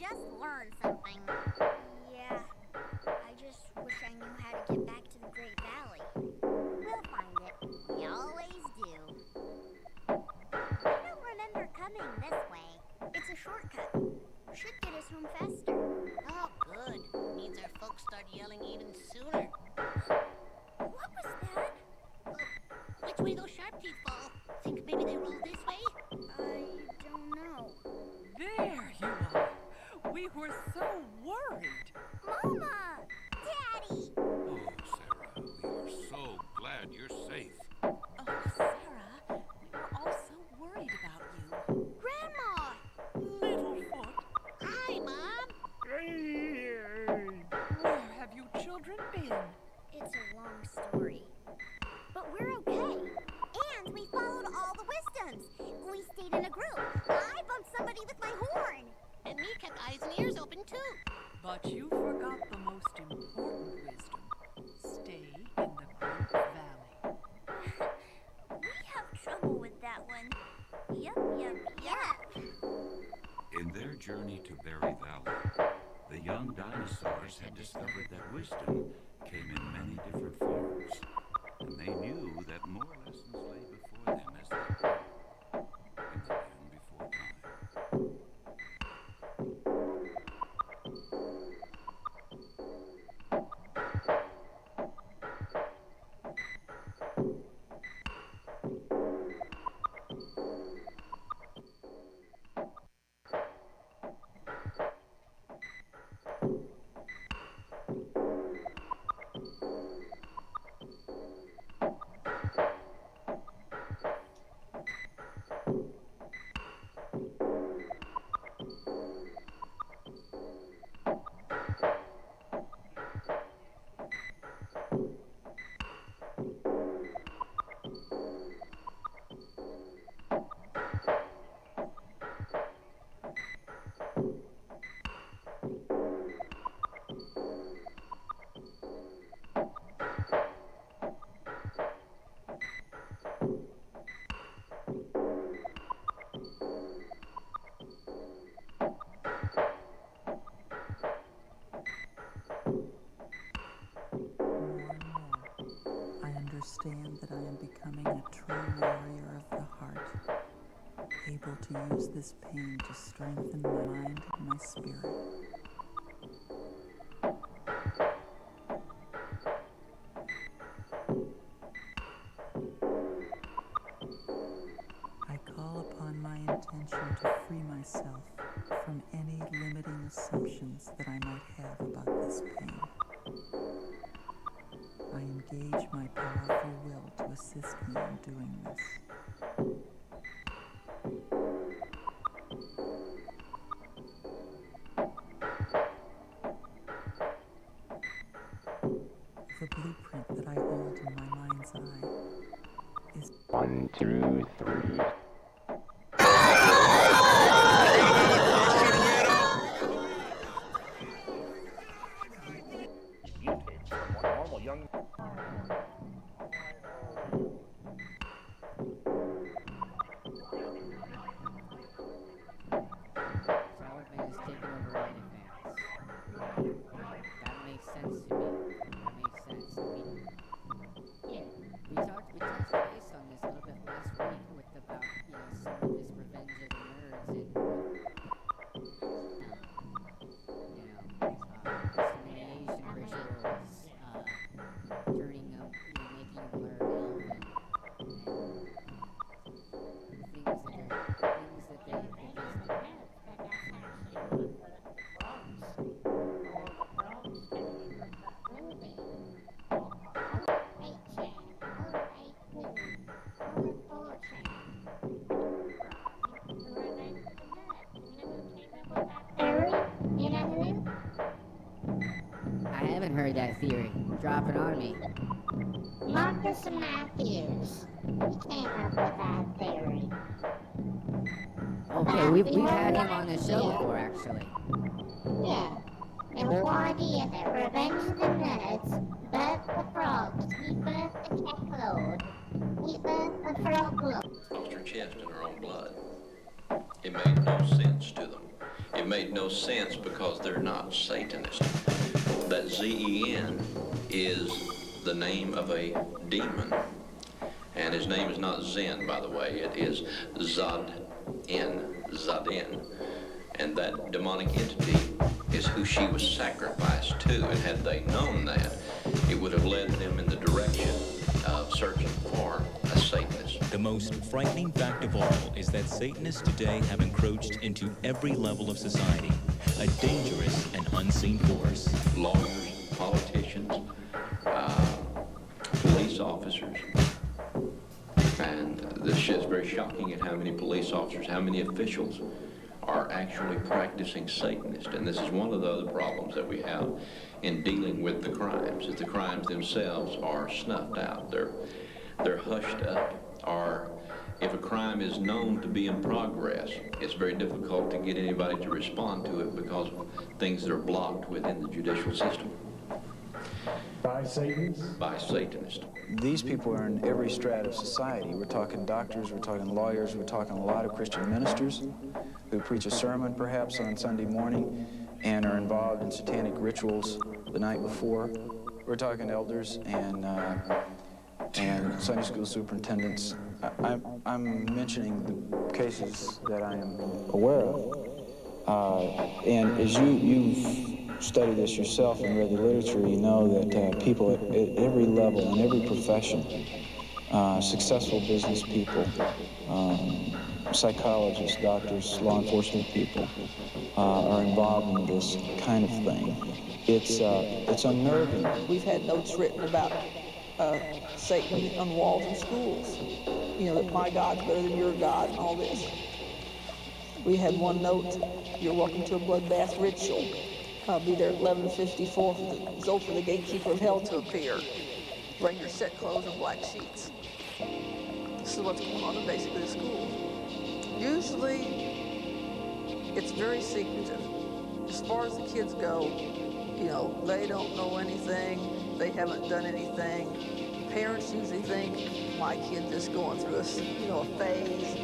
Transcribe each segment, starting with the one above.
just learned something. Yeah, I just wish I knew how to get back to the Great Valley. We'll find it. We always do. I don't remember coming this way. It's a shortcut. Should get us home faster. Oh, good. Means our folks start yelling even sooner. What was that? Which way those sharp teeth fall? Think maybe they roll this way? I don't know. There you are. We were so worried. Mama! Daddy! Oh, Sarah, we are so glad you're safe. Oh, Sarah, we were all so worried about you. Grandma! Littlefoot, Hi, Mom. where have you children been? It's a long story. But we're okay. And we followed all the wisdoms. We stayed in a group. I bumped somebody with my horn. And me kept eyes and ears open, too. But you forgot the most important wisdom. Stay in the Great Valley. We have trouble with that one. Yup. In their journey to Berry Valley, the young dinosaurs had discovered that wisdom came in many different forms, and they knew that more lessons lay before them as they grew in the land before time. I understand that I am becoming a true warrior of the heart, able to use this pain to strengthen my mind and my spirit. I call upon my intention to free myself from any limiting assumptions that I might have about this pain. I engage my powerful will to assist me in doing this. The blueprint that I hold in my mind's eye is 1, 2, 3. Mutate from what normal young. Development is taking over really fast. That makes sense to me. I mean, we touched base on this a little bit last week with about, some of this revenge of the nerds and dissemination rituals, turning them, making them learn Elven, and things that they I haven't heard that theory. Drop it on me. Marcus Matthews. He came up with that theory. Okay, we've had him on the show before, actually. Yeah. The whole idea that Revenge of the Nerds, birth the frogs, rebirth the cat load, rebirth the frog load. Lost her chest in her own blood. It made no sense to them. It made no sense because they're not Satanists. That Z-E-N is the name of a demon. And his name is not Zen, by the way. It is Zad-In, Zadin. And that demonic entity is who she was sacrificed to. And had they known that, it would have led them in the direction of searching for a Satanist. The most frightening fact of all is that Satanists today have encroached into every level of society, a dangerous and unseen force. Lawyers, politicians, police officers. And this shit's very shocking at how many police officers, how many officials are actually practicing Satanist. And this is one of the other problems that we have in dealing with the crimes, is the crimes themselves are snuffed out. They're hushed up. Or if a crime is known to be in progress, it's very difficult to get anybody to respond to it because of things that are blocked within the judicial system. By Satanists? By Satanists. These people are in every strata of society. We're talking doctors, we're talking lawyers, we're talking a lot of Christian ministers who preach a sermon perhaps on Sunday morning and are involved in satanic rituals the night before. We're talking elders and Sunday school superintendents. I'm mentioning the cases that I am aware of. And as you've studied this yourself and read the literature, you know that people at every level, in every profession, successful business people, psychologists, doctors, law enforcement people, are involved in this kind of thing. It's unnerving. We've had notes written about Satan on walls in schools. You know, that my God's better than your God and all this. We had one note, you're welcome to a bloodbath ritual. I'll be there at 11:54. It's over for the gatekeeper of hell to appear. Bring your set clothes and black sheets. This is what's going on in basically the schools. Usually, it's very secretive. As far as the kids go, you know, they don't know anything. They haven't done anything. Parents usually think, my kid is going through a phase.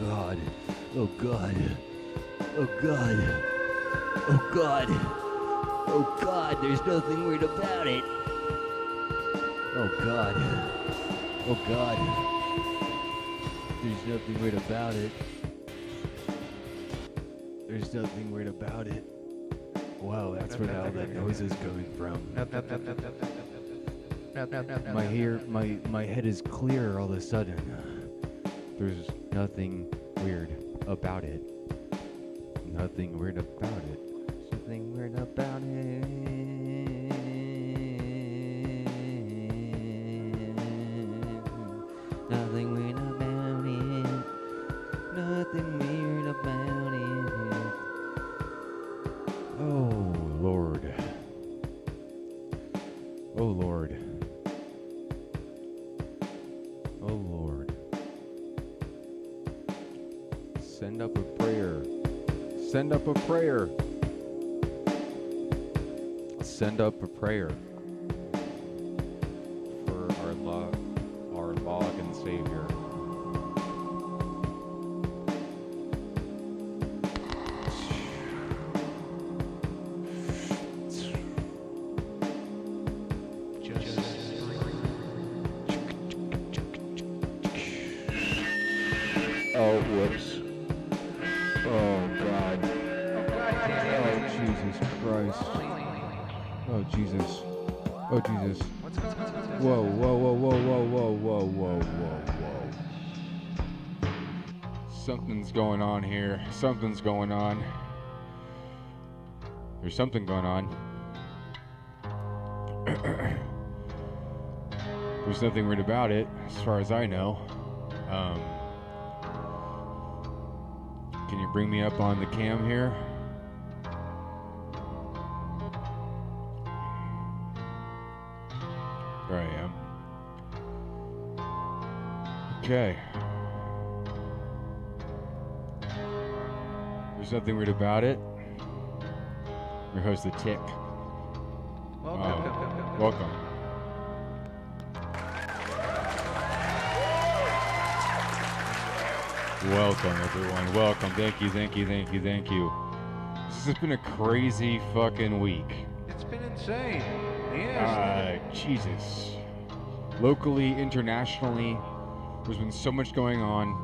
God. Oh God. Oh God. Oh God. Oh God, there's nothing weird about it. Oh God. Oh God. There's nothing weird about it. There's nothing weird about it. Wow, that's where all that noise is coming from. My head is clear all of a sudden. There's nothing weird about it. Nothing weird about it. Something weird about it. Nothing weird about it. Nothing weird about it. Oh Lord. Oh Lord. Oh Lord. Send up a prayer. Send up a prayer. Send up a prayer for our Lord and Savior. Oh, whoops. Oh, God. Oh, Jesus Christ. Oh, Jesus. Oh, Jesus. Whoa, whoa, whoa, whoa, whoa, whoa, whoa, whoa, whoa, whoa. Something's going on here. Something's going on. There's something going on. There's nothing weird about it, as far as I know. Can you bring me up on the cam here? There I am. Okay. There's nothing weird about it. Your host, The Tick. Welcome. Welcome, everyone. Welcome. Thank you, thank you, thank you, thank you. This has been a crazy fucking week. It's been insane. Yeah. Jesus. Locally, internationally, there's been so much going on.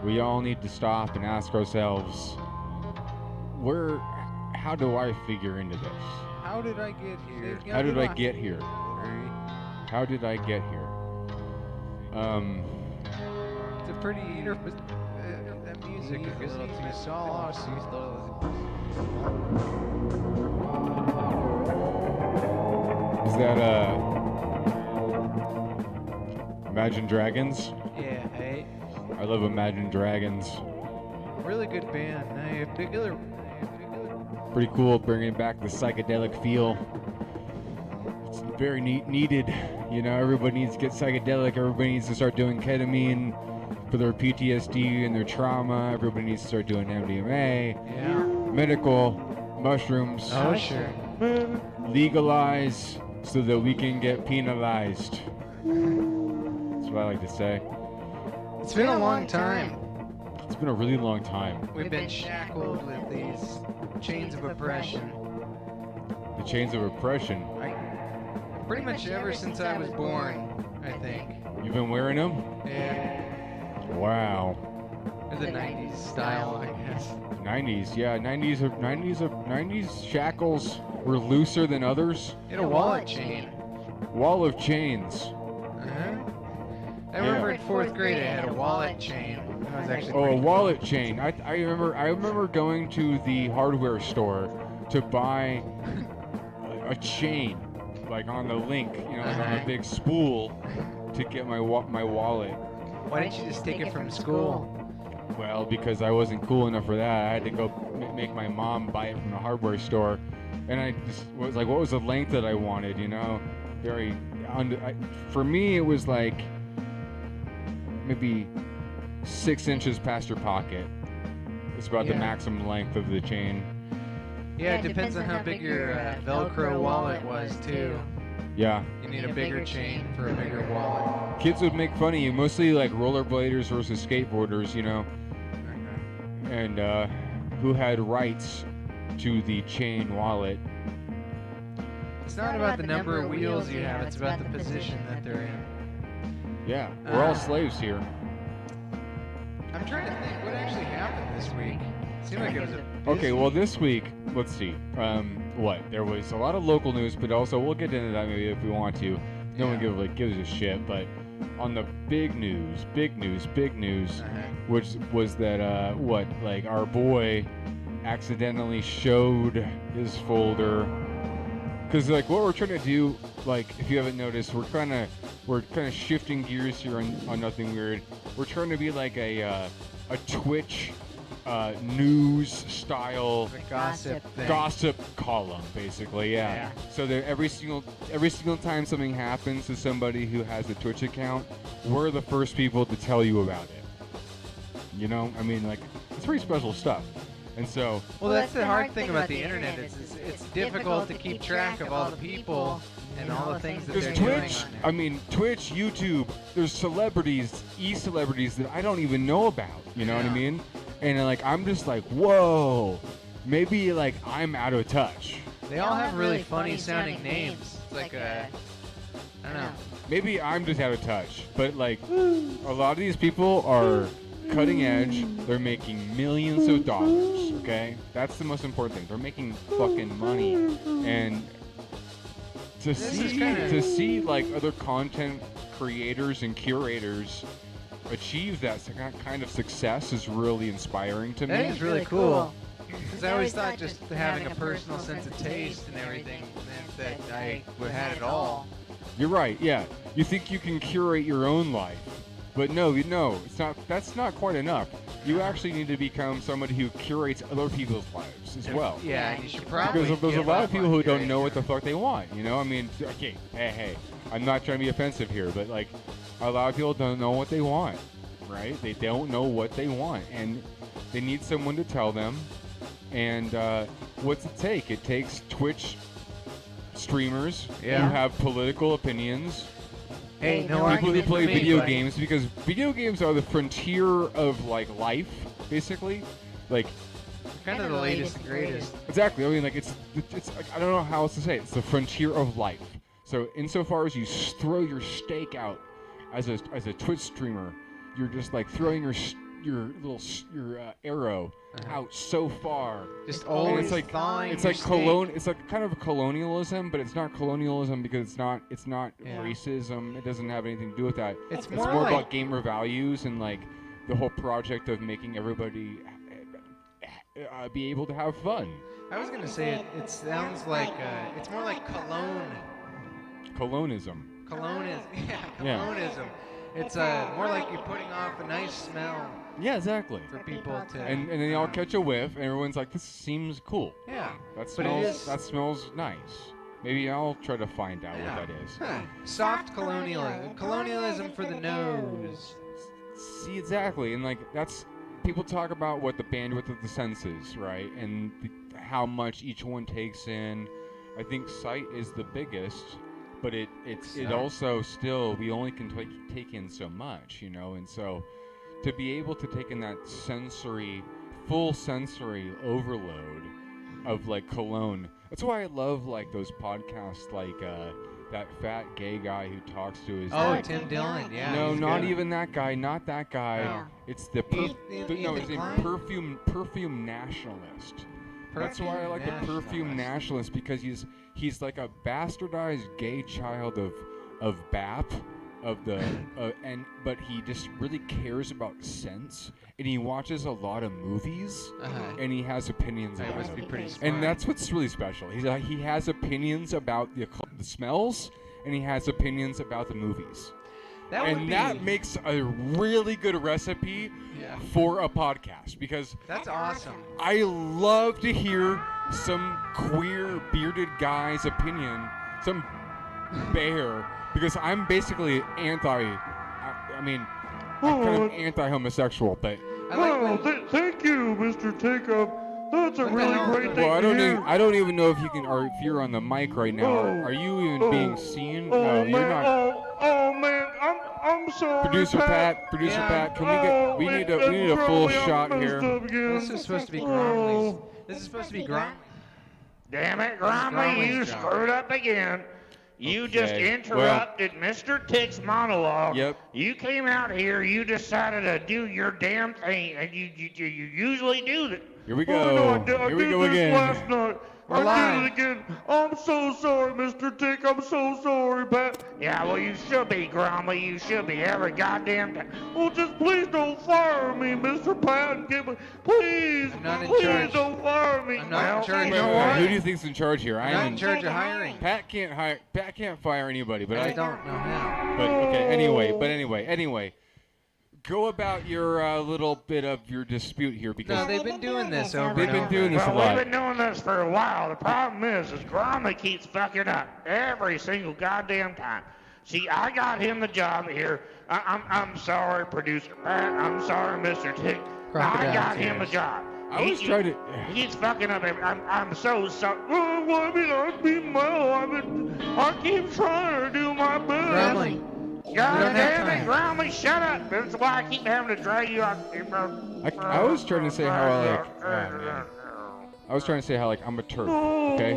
We all need to stop and ask ourselves, how do I figure into this? How did I get here? How did I get here? How did I get here? It's a pretty that music is a little too soft. Is that Imagine Dragons? Yeah, hey. I love Imagine Dragons. Really good band. Pretty cool, bringing back the psychedelic feel. It's very needed. You know, everybody needs to get psychedelic. Everybody needs to start doing ketamine for their PTSD and their trauma. Everybody needs to start doing MDMA. Yeah. Medical, mushrooms. Oh, sure. Legalize so that we can get penalized. That's what I like to say. It's been a long time. It's been a really long time. We've been shackled with these chains of oppression. The chains of oppression? Pretty much ever since I was born, I think. You've been wearing them? Yeah. Wow. They're the 90s style, I guess. 90s, yeah. 90s shackles were looser than others. In a wallet chain. Wall of chains. in 4th grade, I had a wallet chain. That was actually Oh, a pretty wallet chain. I remember going to the hardware store to buy a chain, like on the link, you know, like on a big spool, to get my wallet. Why didn't you just take it from school? Well, because I wasn't cool enough for that. I had to go make my mom buy it from the hardware store, and I just was like, what was the length that I wanted, you know? For me, it was like maybe 6 inches past your pocket. It's about the maximum length of the chain. Yeah, it depends on how big your Velcro wallet was, too. Yeah. You need a bigger chain for a bigger wallet. Kids would make fun of you, mostly like rollerbladers versus skateboarders, you know, and who had rights to the chain wallet. It's not about the number of wheels you have, it's about the position that they're in. Yeah, we're all slaves here. I'm trying to think what actually happened this week. It seemed like it was a busy... Okay, well this week, let's see. There was a lot of local news, but also we'll get into that maybe if we want to. No one gives a shit, but on the big news, which was that our boy accidentally showed his folder. Because like what we're trying to do, like if you haven't noticed, we're kind of shifting gears here on Nothing Weird. We're trying to be like a Twitch news style gossip column, basically. Yeah. So that every single time something happens to somebody who has a Twitch account, we're the first people to tell you about it. You know, I mean, like it's pretty special stuff. And so, well, that's the hard thing about the internet. It's difficult to keep track of all the people and all the things that they're doing on there. I mean, Twitch, YouTube. There's celebrities, e-celebrities that I don't even know about. You know what I mean? And like, I'm just like, whoa, maybe like I'm out of touch. They all have really funny sounding names. It's like I don't know. Maybe I'm just out of touch, but like, a lot of these people are cutting edge. They're making millions of dollars. Okay, that's the most important thing. They're making fucking money, and to see like other content creators and curators achieve that kind of success is really inspiring to me. That is really cool. Because I always thought just having a personal sense of taste and everything meant that I had it all. You're right. Yeah, you think you can curate your own life. But no, it's not. That's not quite enough. You actually need to become somebody who curates other people's lives as well. Yeah, and you should probably. Because there's a lot of people who don't know what the fuck they want. You know, I mean, okay, hey, I'm not trying to be offensive here, but like, a lot of people don't know what they want, right? They don't know what they want, and they need someone to tell them. And what's it take? It takes Twitch streamers who have political opinions. Hey, no people who play video buddy. games, because video games are the frontier of like life, basically. Like, kind of the latest and greatest. Exactly. I mean, like it's like, I don't know how else to say it. It's the frontier of life. So insofar as you throw your stake out as a Twitch streamer, you're just like throwing your arrow out so far. Just always it's like thawing it's your like stake. It's like kind of colonialism, but it's not colonialism because it's not racism. It doesn't have anything to do with that. It's more like about gamer values and like the whole project of making everybody be able to have fun. I was gonna say it sounds like it's more like Colonism. Colonialism. It's more like you're putting off a nice smell. Yeah, exactly. For people to. And then they all catch a whiff, and everyone's like, "This seems cool." Yeah. That smells nice. Maybe I'll try to find out what that is. Soft colonialism. Colonialism for the nose. See, exactly, and like that's people talk about what the bandwidth of the senses, right, and how much each one takes in. I think sight is the biggest. But it also still, we only can take in so much, you know, and so to be able to take in that full sensory overload of like cologne. That's why I love like those podcasts like that fat gay guy who talks to his. Oh, Tim Dillon, yeah. No, not good. Even that guy, not that guy. No. It's the perfume nationalist. That's why I like the perfume nationalist, because he's like a bastardized gay child of BAP, but he just really cares about sense, and he watches a lot of movies, and he has opinions about must it. be pretty smart. And that's what's really special. He has opinions about the smells, and he has opinions about the movies. That makes a really good recipe for a podcast, because that's awesome. I love to hear some queer bearded guy's opinion, some bear, because I'm basically I'm kind of anti-homosexual, but thank you, Mr. Takeoff. That's a really great thing. Well, I don't even know if you can, or if you're on the mic right now. Are you even being seen? No, you're not. Oh man, I'm sorry. Producer Pat, can we need a full shot here. This is supposed to be Gromley's. This is supposed to be Gromley. Damn it, Gromley, you screwed up again. You just interrupted Mr. Tick's monologue. Yep. You came out here, you decided to do your damn thing, and you usually do that. Here we go. I did this last night. I did it again. I'm so sorry, Mr. Tick. I'm so sorry, Pat. Yeah, well, you should be, Gromley. You should be every goddamn time. Well, just please don't fire me, Mr. Pat. Please, please don't fire me. I'm not in charge. You know what? Who do you think's in charge here? I'm not in charge of hiring. Pat can't fire anybody, but I don't know how. But okay, anyway. Go about your little bit of your dispute here, because no, they've been doing this over. They've been doing this a lot. We've been doing this for a while. The problem is Gromley keeps fucking up every single goddamn time. See, I got him the job here. I'm sorry, producer Pat. I'm sorry, Mr. Tick. I got him a job. He's fucking up. I'm so sorry. I mean, I'm being well. I keep trying to do my best. Gromley. God damn it, Gromley, shut up. That's why I keep having to drag you out. I was trying to say how I'm a turf, okay?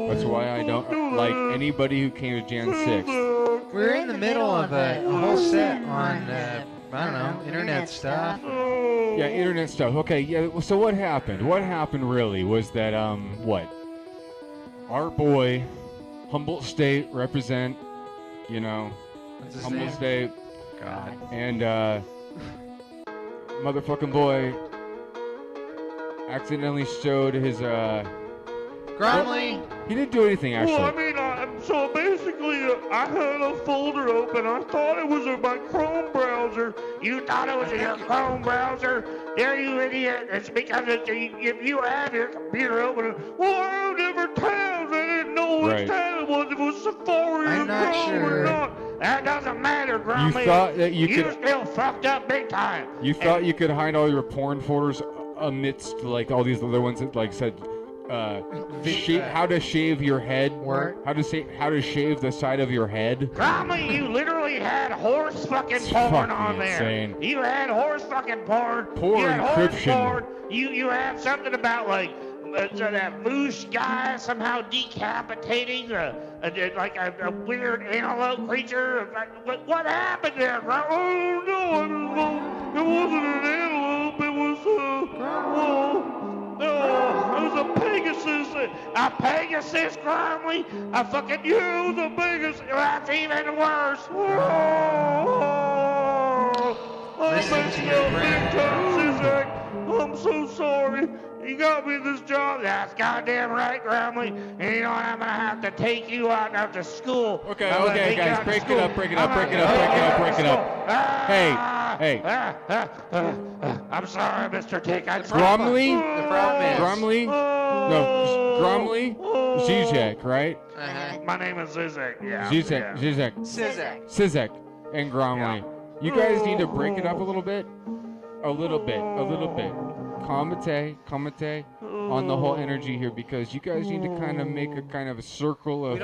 That's why I don't like anybody who came to Jan 6. We're in the middle of a whole set on, I don't know, internet stuff. Yeah, internet stuff. Okay, yeah, so what happened? What happened really was that, our boy, Humboldt State represent, Humboldt State. God. And, motherfucking boy accidentally showed his, Gromley! He didn't do anything, actually. Well, I mean, so basically, I had a folder open. I thought it was in my Chrome browser. You thought it was in your Chrome browser? There, you idiot. It's because if you have your computer open, well, I have different tabs. I didn't know which tab it was. If it was Safari or Chrome or not. That doesn't matter, Gromley. You thought that you still fucked up big time. You thought you could hide all your porn folders amidst, like, all these other ones that, like, said... how to shave your head. How to shave the side of your head. Gromley, you literally had horse fucking porn on there. Insane. You had horse fucking porn. Poor you had encryption. Horse porn. You had something about like that moose guy somehow decapitating like a weird antelope creature. What happened there, Gromley? Oh no, it wasn't an antelope. It was it was a Pegasus, Gromley. I fucking used a Pegasus. That's even worse. I'm so sorry. You got me this job. That's goddamn right, Gromley. And you know what? I'm gonna have to take you out after school. Okay, guys, break it up. Hey. I'm sorry, Mr. Tick. Gromley? The problem is... Gromley? No, Gromley? Zizek, right? My name is Zizek, yeah. Zizek and Gromley. You guys need to break it up a little bit. A little bit. Commentate on the whole energy here, because you guys need to kind of make a kind of a circle of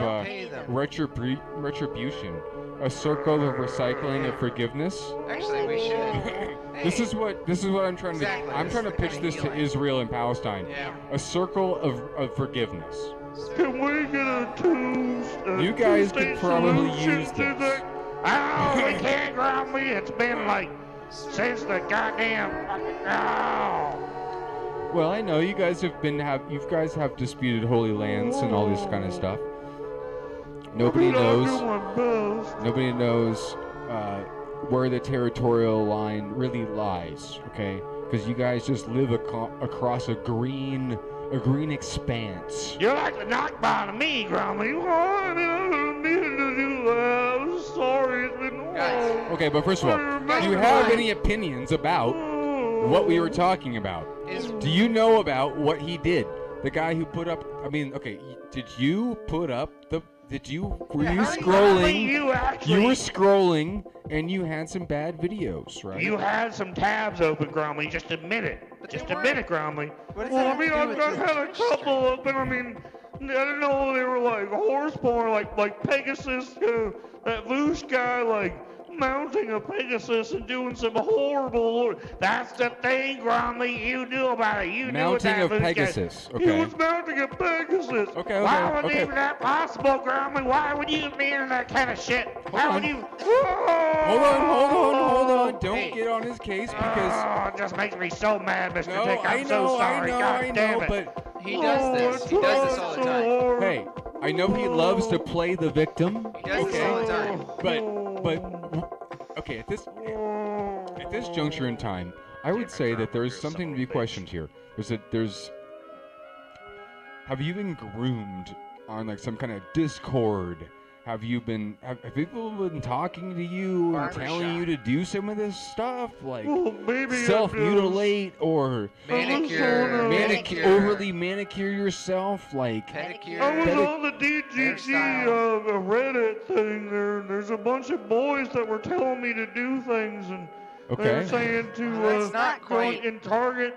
retribution. A circle of recycling of forgiveness. Actually, we should. This is what I'm trying to. I'm trying to pitch this to Israel and Palestine. Yeah. A circle of forgiveness. Can we get a Tuesday? You guys could probably use this. Oh, we can't, Gromley. It's been like since the goddamn. Well, I know you guys have disputed holy lands and all this kind of stuff. Nobody knows where the territorial line really lies, okay? Because you guys just live across a green expanse. You're like the knockdown of me, Grumpy. I didn't mean to do that. I'm sorry. It's been Okay, but first of all, do you have any opinions about what we were talking about? Do you know about what he did? The guy who put up, I mean, okay, did you put up the, were you scrolling? You were scrolling and you had some bad videos, right? You had some tabs open, Grumpy. Just admit it. Just admit it, Grumpy. Well, I mean, I've had a couple open. I mean, I didn't know they were like horse porn, like Pegasus, that Voosh guy, like mounting a Pegasus and doing some horrible. That's the thing, Grumpy. You knew about it. You knew mounting that of Pegasus. Guy. He was mounting a Pegasus. Okay. Why would even that possible, Grumpy? Why would you be in that kind of shit? How would you? Hold on. Don't get on his case because it just makes me so mad, Mr. Dick. I'm so sorry. God damn it. But he does this. He does this all the time. Hey, I know he loves to play the victim. He does this all the time. But okay, at this juncture in time, I would say that there's something to be questioned here. Have you been groomed on like some kind of Discord? Have people been talking to you and telling you to do some of this stuff, like self-mutilate or manicure, overly manicure yourself, like pedicure? I was on the DGG Reddit thing there, and there's a bunch of boys that were telling me to do things, and they're saying to and target,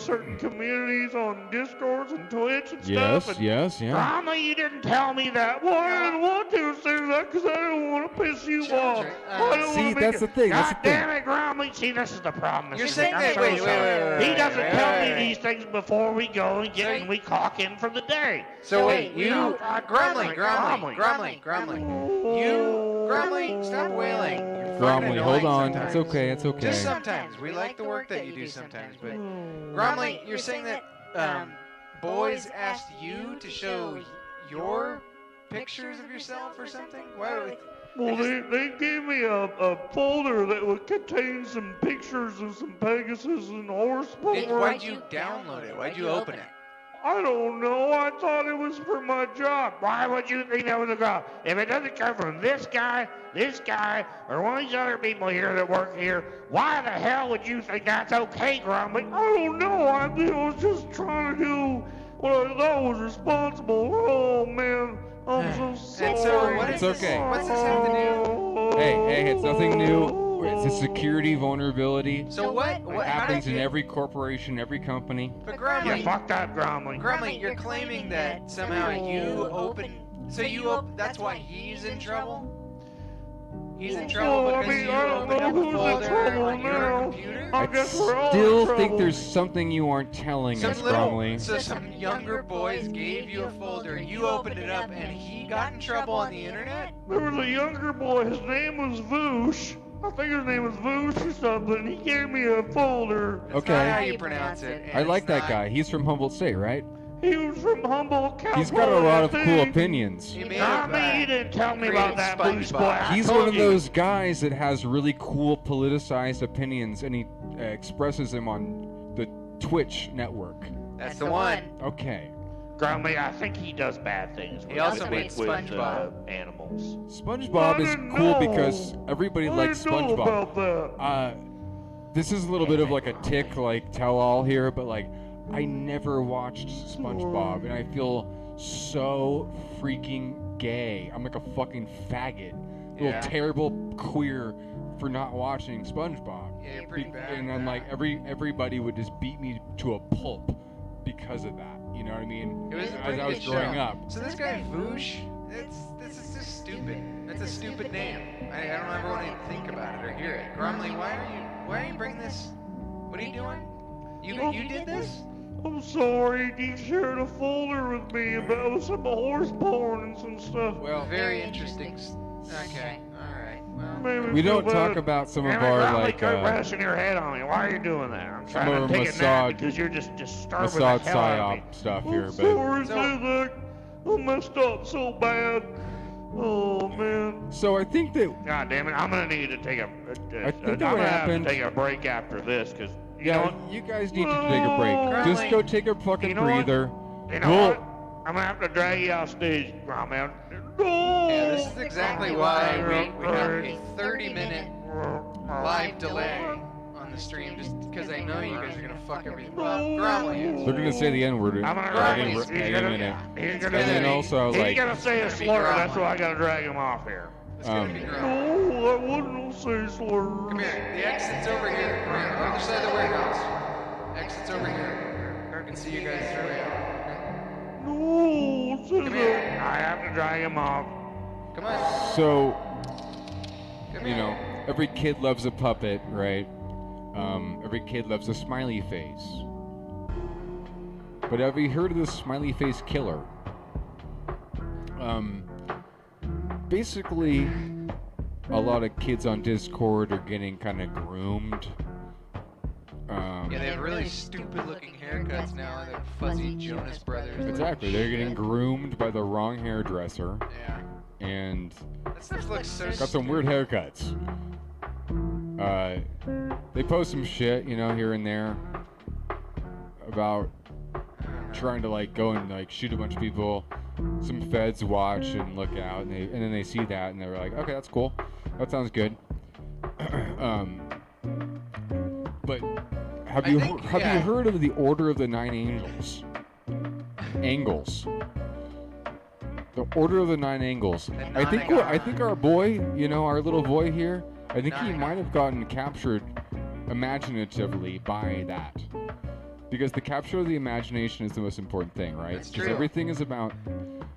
certain communities on Discords and Twitch and stuff. Yes. Mama, you didn't tell me that. Well, I didn't want to say that because I didn't want to piss you off. See, that's the thing. God damn it, Gromley. See, this is the problem. You're saying that. Wait. He doesn't tell me these things before we go and we clock in for the day. So wait, you, Gromley. Gromley, stop wailing. Gromley, hold on. It's okay. Just sometimes. We like the work that you do sometimes, but Gromley, you're saying that boys asked you to show your pictures of yourself or something? Why? Well, they gave me a folder that would contain some pictures of some Pegasus and horse porn. Why'd you download it? Why'd you open it? I don't know. I thought it was for my job. Why would you think that was a job? If it doesn't come from this guy, or one of these other people here that work here, why the hell would you think that's okay, Grumpy? I don't know. I was just trying to do what I thought was responsible. Oh, man. I'm so sorry. And so, it's okay. What's this have to do? Hey, it's nothing new. It's a security vulnerability. So what happens in every corporation, every company? But Gromley, you fucked up, Gromley. Gromley, you're claiming that somehow you open. So that's why he's in trouble. He's in trouble because you opened up a folder on your computer. I still think there's something you aren't telling us, Gromley. So some younger boys gave you a folder, you opened it up, and he got in trouble on the internet? There was a younger boy, his name was Voosh. I think his name was Voosh or something. He gave me a folder. That's not how you pronounce it. I like that guy. He's from Humboldt State, right? He was from Humboldt, California. He's got a lot of cool opinions. You didn't tell me about that Voosh boy. He's one of those guys that has really cool politicized opinions, and he expresses them on the Twitch network. That's the one. Okay. Gromley, I think he does bad things. He also made SpongeBob. Animals. SpongeBob is cool because everybody likes SpongeBob. This is a little bit of like a tick, like tell-all here, but like I never watched SpongeBob, and I feel so freaking gay. I'm like a fucking faggot, little terrible queer for not watching SpongeBob. Yeah, pretty bad. And then like everybody would just beat me to a pulp because of that. You know what I mean? As I was growing up. So this guy Voosh, this is just stupid. That's a stupid name. I don't ever want to think about it or hear it. Gromley, why are you bringing this? What are you doing? You did this? I'm sorry. He shared a folder with me about some horse porn and some stuff. Well, very interesting. Okay. We don't talk about some of our like resting your head on me. Why are you doing that? I'm trying to take a nap because you're just starving the hell out of me. Stuff here, sorry, I messed up so bad. Oh man. So I think that. God damn it! I'm gonna need to take a. I think I'm that what gonna have happened. to take a break after this, cause you know what? You guys need to take a break. Just go take a fucking You know what? breather. You know what? I'm gonna have to drag you off stage, man. Yeah, this is exactly why we have a 30-minute live delay on the stream, just because I know you guys are gonna fuck everything up. Gromley is. They're gonna say the N-word. I'm gonna drag him. He's gonna And then also I was he's like, gonna say a slur. That's why I gotta drag him off here. No, I wouldn't say slur. Come here. The exit's over here. We're on the other side of the warehouse. Exit's over here. I can see you guys through here. No, come here. I have to drag him off. Come on. so, you know, every kid loves a puppet, right? Every kid loves a smiley face. But have you heard of the smiley face killer? Basically, a lot of kids on Discord are getting kind of groomed. Yeah, they have really stupid-looking haircuts now. They're fuzzy Jonas Brothers. Exactly, they're getting groomed by the wrong hairdresser. Yeah. And That stuff looks so got some weird haircuts. They post some shit, you know, here and there about trying to like go and like shoot a bunch of people. Some feds watch and look out, and then they see that and they're like, okay, that's cool. That sounds good. But have you heard of the Order of the Nine Angels? Angles. The Order of the Nine Angles. I think our boy, you know, our little boy here, I think he might have gotten captured imaginatively by that. Because the capture of the imagination is the most important thing, right? That's Because true. everything is about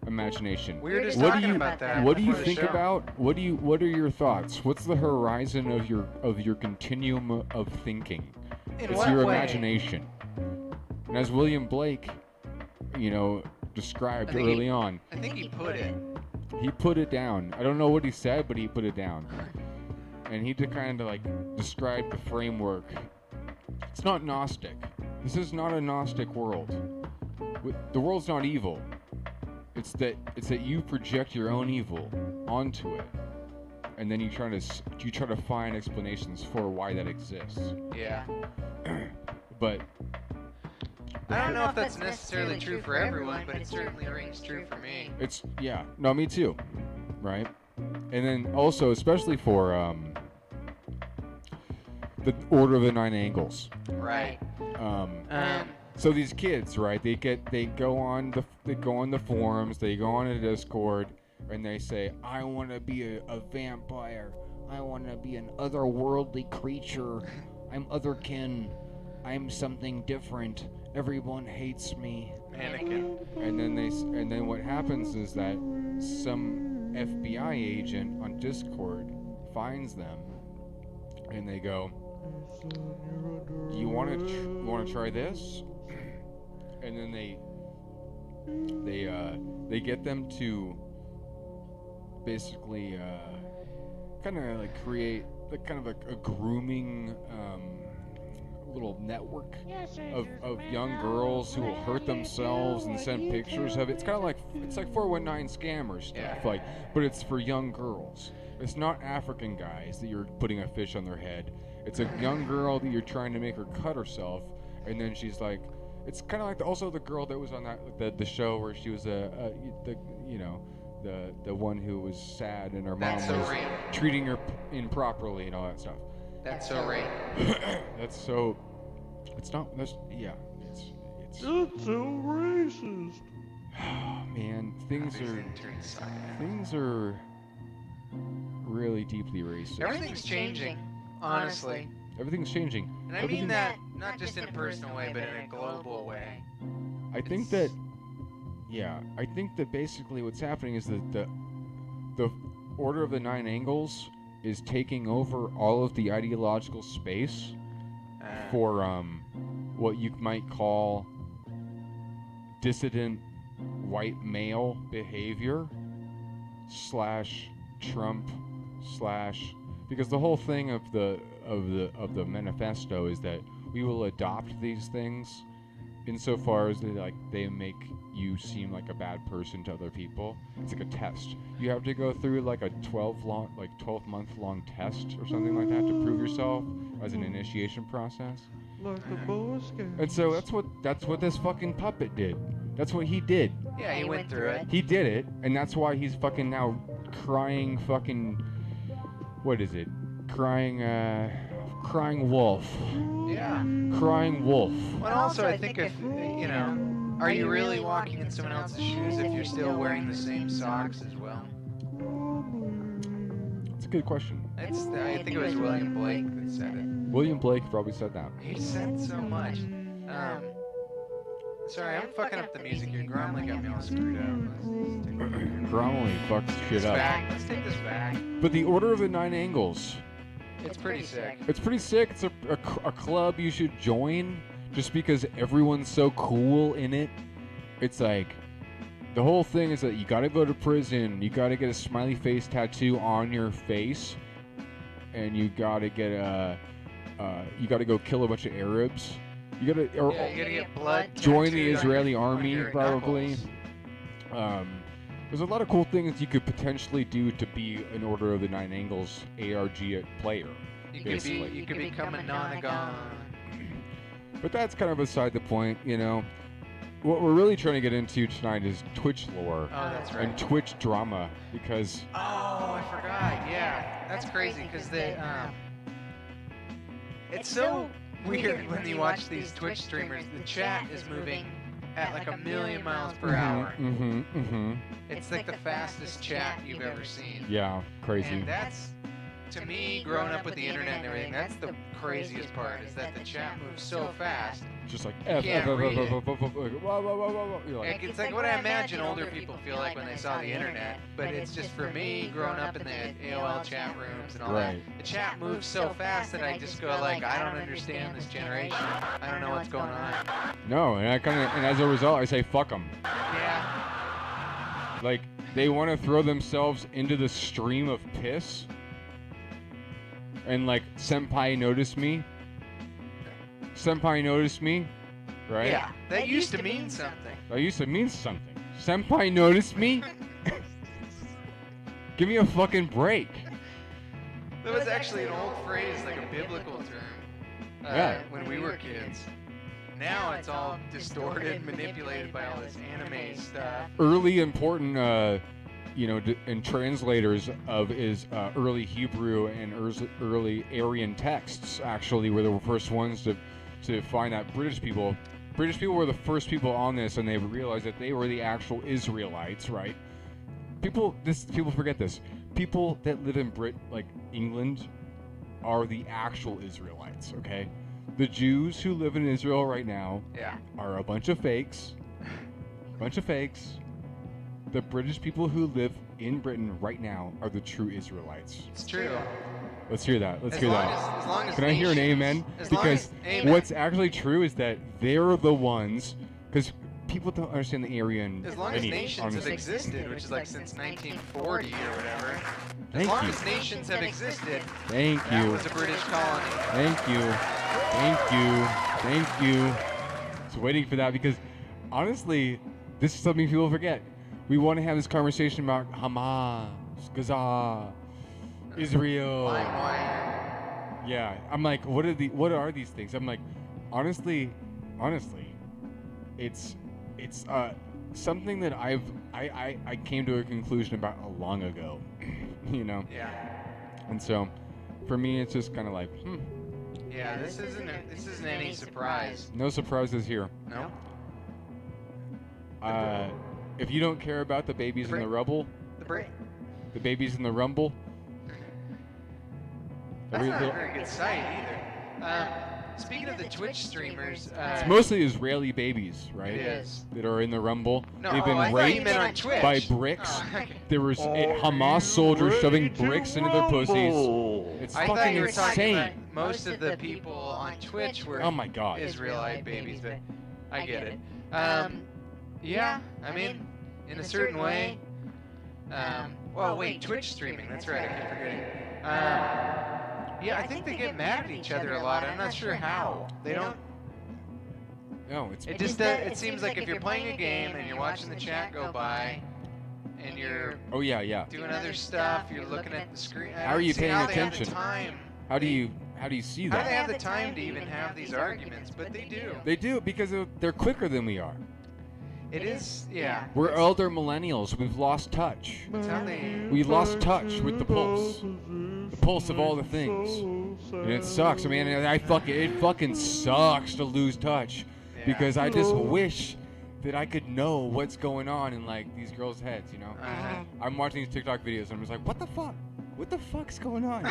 imagination. We were just talking about that What do you before the think show. about? What are your thoughts? What's the horizon of your continuum of thinking? In It's what your way? imagination. And as William Blake, you know, described early on, I think he put it. he put it down. I don't know what he said, but he put it down. And he kind of like described the framework. It's not Gnostic. This is not a Gnostic world. The world's not evil. It's that you project your own evil onto it, and then you try to find explanations for why that exists. Yeah. But I don't know if that's necessarily true for everyone, but it certainly rings true for me. No, me too, right? And then also, especially for the Order of the Nine Angles. Right. So these kids, right? They go on the forums, they go on a Discord, and they say, "I want to be a vampire. I want to be an otherworldly creature. I'm otherkin. I'm something different. Everyone hates me." Mannequin. And then what happens is that some FBI agent on Discord finds them, and they go, "You want to try this?" And then they get them to basically kind of like create like kind of a grooming little network of young girls who will hurt themselves and send pictures of it. It's kind of like 419 scammers stuff, like, but it's for young girls. It's not African guys that you're putting a fish on their head. It's a young girl that you're trying to make her cut herself, and then she's like, it's kind of like also the girl that was on that the show where she was the one who was sad and her mom was treating her improperly and all that stuff. That's so right. That's so. It's not. That's yeah. It's. That's so racist. Man, things are really deeply racist. Everything's changing, honestly. Everything's changing. And I mean that not just in a personal way, but in a global way. I think that basically what's happening is that the Order of the Nine Angles is taking over all of the ideological space for what you might call dissident white male behavior / Trump / because the whole thing of the manifesto is that we will adopt these things insofar as they make you seem like a bad person to other people. It's like a test. You have to go through like a 12-month long test or something like that to prove yourself as an initiation process. Like the Boy Scouts. And so that's what this fucking puppet did. That's what he did. Yeah, he went through it. He did it, and that's why he's fucking now crying fucking, what is it? Crying wolf. Yeah. Crying wolf. Well, also, I think if, are you really walking in someone else's shoes if you're still wearing the same socks as well? That's a good question. I think it was William Blake that said it. William Blake probably said that. He said so much. Sorry, I'm fucking up the music here. Gromley got me all screwed up. Gromley fucks shit up. Let's take this back. But the Order of the Nine Angles. It's pretty sick. It's pretty sick. It's a club you should join just because everyone's so cool in it. It's like, the whole thing is that you gotta go to prison, you gotta get a smiley face tattoo on your face, and you gotta get you gotta go kill a bunch of Arabs. You gotta get blood. Join the Israeli army, probably. There's a lot of cool things you could potentially do to be an Order of the Nine Angles ARG player. You could become a nonagon. But that's kind of beside the point, What we're really trying to get into tonight is Twitch lore. Oh, that's right. And Twitch drama, because... Oh, I forgot. Yeah, that's crazy, because it's so weird when you watch these Twitch streamers. The chat is moving at like 1,000,000 miles per hour. It's like the fastest chat you've ever seen. Yeah, crazy. And that's, to me, growing up with the internet and everything, that's the craziest part, is that the chat moves so fast. Just like It's like what I imagine older people feel like when they saw the internet, but it's just for me, growing up in the AOL chat rooms and all that, the chat moves so fast that I just go like, I don't understand this generation. I don't know what's going on. No, and as a result, I say fuck them. Yeah. Like, they want to throw themselves into the stream of piss. And like, senpai noticed me. Senpai noticed me, right? Yeah, that used to mean something. That used to mean something. Senpai noticed me? Give me a fucking break. That was actually an old phrase, like a biblical term, when we were kids. Now it's all distorted, manipulated by all this anime stuff. Early important, and translators of early Hebrew and early Aryan texts actually were the first ones to find that British people were the first people on this, and they realized that they were the actual Israelites, right? People forget this. People that live in England are the actual Israelites, okay? The Jews who live in Israel right now are a bunch of fakes. The British people who live in Britain right now are the true Israelites. It's true. Let's hear that. As long as Can I hear an amen? Because what's actually true is that they're the ones, because people don't understand the Aryan. As long as nations have existed, which is like since 1940 or whatever. Thank as long you. as nations have existed, Thank that you. was a British colony. Thank you. I was waiting for that because, honestly, this is something people forget. We want to have this conversation about Hamas, Gaza, Israel. Yeah, I'm like, what are these things? I'm like, honestly, it's something that I came to a conclusion about long ago, Yeah. And so, for me, it's just kind of like, Yeah, this isn't any surprise. No surprises here. No. If you don't care about the babies in the rubble, the babies in the rumble. That's not a very good site either. Speaking of the Twitch streamers, it's mostly Israeli babies, right? It is. That are in the rumble. No, they've been I thought you raped meant on Twitch. by bricks. Oh, okay. There was Hamas soldiers shoving bricks into their pussies. It's I fucking thought you were talking insane. about most of the people on Twitch were Oh my God. Israelite babies, but I get it. Yeah, I mean, in a certain way. Well, wait, Twitch streaming. That's right. I keep forgetting. Yeah, I think they get mad at each other a lot. I'm not sure how. They don't. No, it's It just it seems like if you're playing a game and you're watching the chat go by, and you're doing other stuff, you're looking at the screen. How are you paying attention? How do you see How do that? they have the time to even have these arguments? But they do. They do because they're quicker than we are. It is, yeah. We're elder millennials. We've lost touch. That's how they. We lost touch with the pulse of all the things, and it sucks. I mean, it fucking sucks to lose touch, because I just wish that I could know what's going on in like these girls' heads. You know, I'm watching these TikTok videos and I'm just like, what the fuck? What the fuck's going on?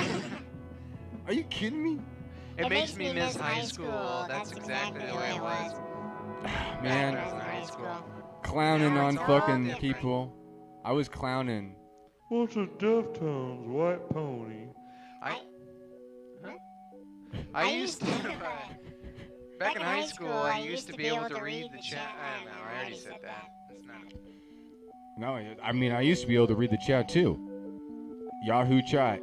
Are you kidding me? It makes me miss high school. That's exactly the way it was. Man, High school. clowning on fucking people. I was clowning. What's a Deftones white pony? I used to. Back in high school, I used to be able to read the chat. I don't know. I already said that. That's not. No, I mean, I used to be able to read the chat too. Yahoo Chat.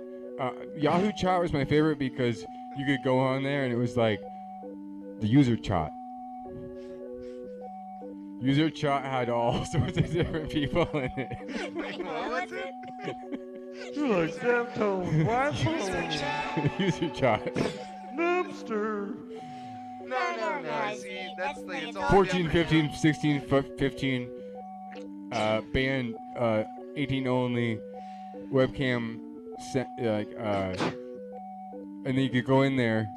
Yahoo Chat was my favorite because you could go on there and it was like the user chat. User chat had all sorts of different people in it. What was it? You're like Deftones white pony. User chat. Napster. No. See, that's like it's all 14, 15, 16, 15, band, 18 only, webcam, and then you could go in there.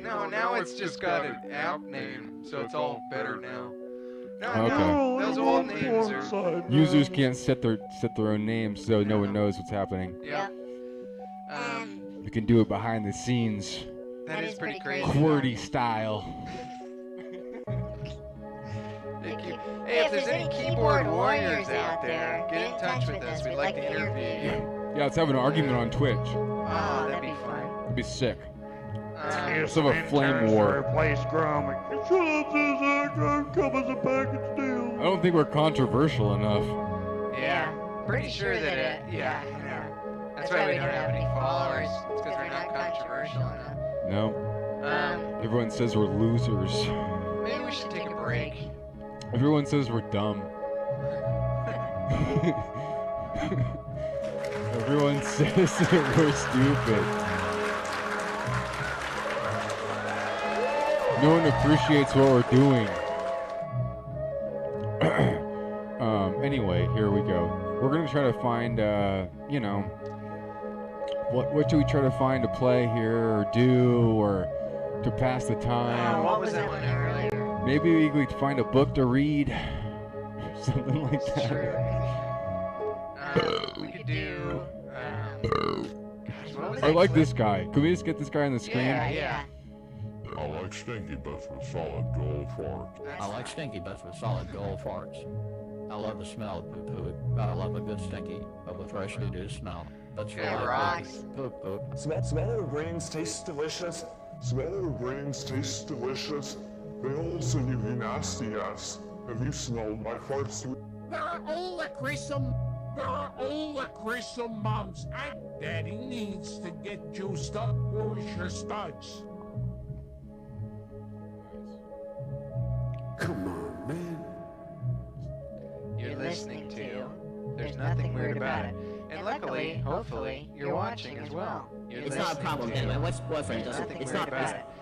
No, now it's just got an app name, so it's all better now. Okay. No, those old names are. Users can't set their own names, so no one knows what's happening. Yeah. You can do it behind the scenes. That is pretty crazy. QWERTY style. Hey, if there's any keyboard warriors out there, get in touch with us. We'd like to interview you. Yeah, let's have an argument on Twitch. Oh, that'd be fun. That'd be sick. Let's have a flame war. Replace Gromit. Shut up, Zizek. Come as a package deal. I don't think we're controversial enough. Yeah, pretty sure that yeah. That's why we don't have any followers. It's because we're not controversial enough. No. Everyone says we're losers. Maybe we should take a break. Everyone says we're dumb. Everyone says that we're stupid. No one appreciates what we're doing. Anyway, here we go. We're gonna try to find, you know, what should we try to find to play here or do or to pass the time? What was that one earlier? Maybe we could find a book to read, something like that. We could do. I like this guy. Can we just get this guy on the screen? Yeah. I like stinky butts with solid gold farts. I like stinky butts with solid gold farts. I love the smell of poo-poo. I love a good stinky, but with freshly do smell. That's rocks. Poop. Sweater brains taste delicious. Sweater brains taste delicious. They also give you nasty ass. Have you smelled my farts? All the grissom moms and daddy needs to get juiced up. Wash your studs. Come on, man. You're listening to There's Nothing Weird About It. And luckily, hopefully, you're watching as well. It's not a problem, man. My wife's boyfriend doesn't. It's not.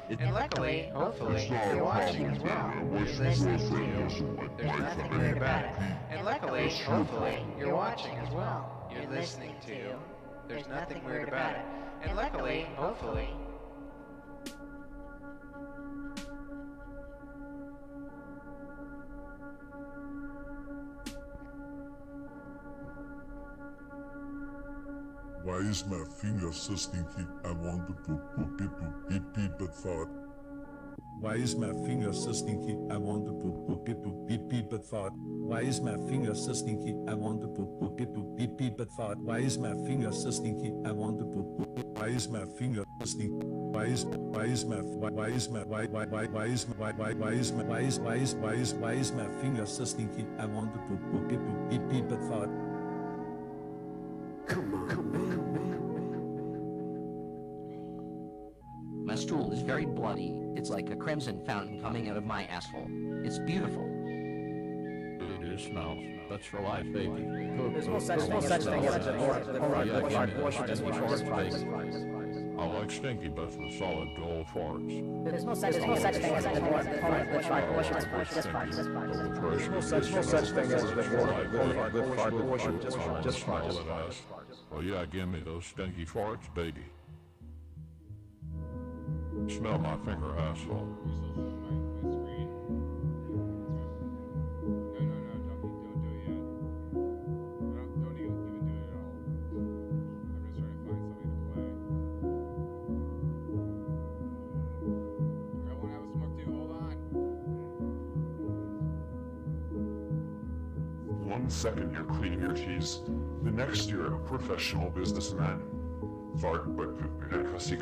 And luckily, hopefully, you're watching as well. You're listening to There's Nothing Weird About It. And luckily, hopefully, you're watching as well. You're listening to There's Nothing Weird About It. And luckily, hopefully. Why is my finger so stinky? I want to poop pee but thought. Why is my finger so stinky? I want to poop pee but thought. Why is my finger so stinky? I want to poop pee but thought. Why is my finger so stinky? I want to poop. Why is my finger so stinky? Why is my finger so stinky? I want to poop pee but thought. Come on, man. Masturbate. pool is very bloody. It's like a crimson fountain coming out of my asshole. It's beautiful. It smells. That's for life, baby. There's no such thing as I like stinky butts with solid gold farts. There's no such thing as There's no such thing as just farts. Well, yeah, give me those stinky farts, baby. Smell my finger asshole. One second you're cleaning your teeth, the next you're a professional businessman. Fart, but cussy.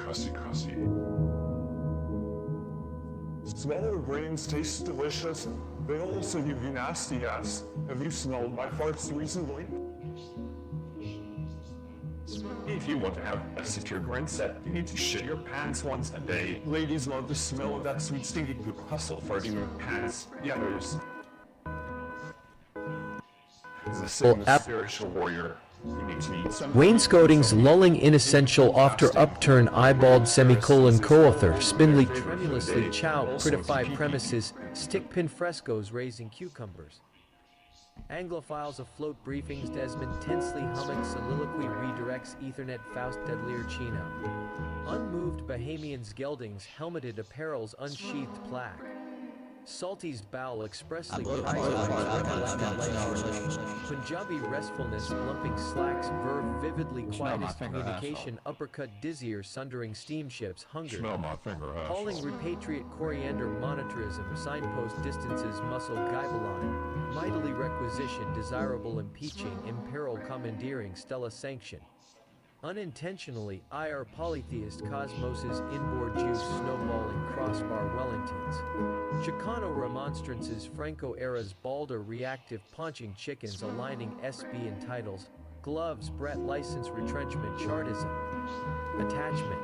Smelly grains taste delicious. They also give you nasty ass. Have you smelled my farts recently? If you want to have a secure grain set, you need to shit your pants once a day. Ladies love the smell of that sweet stinky poop hustle farting your pants. Yeah, there's a spiritual warrior. You need to eat some. Wainscoting's lulling inessential after upturn eyeballed semicolon co-author spindly tremulously chow prettify premises stickpin frescoes raising cucumbers. Anglophiles afloat briefings Desmond tensely humming soliloquy redirects Ethernet Faust deadlier Chino. Unmoved Bahamians geldings helmeted apparel's unsheathed plaque. Salty's bowel expressly Punjabi restfulness lumping slacks verve vividly quietest communication uppercut dizzier sundering steamships hunger Smell my finger asshole. hauling repatriate coriander monitorism signpost distances muscle guibeline mightily requisition desirable impeaching imperil commandeering stella sanction unintentionally IR polytheist cosmos's inboard juice snowballing crossbar Wellingtons Chicano remonstrances Franco-era's balder reactive paunching chickens aligning SB and titles gloves Brett license retrenchment chartism attachment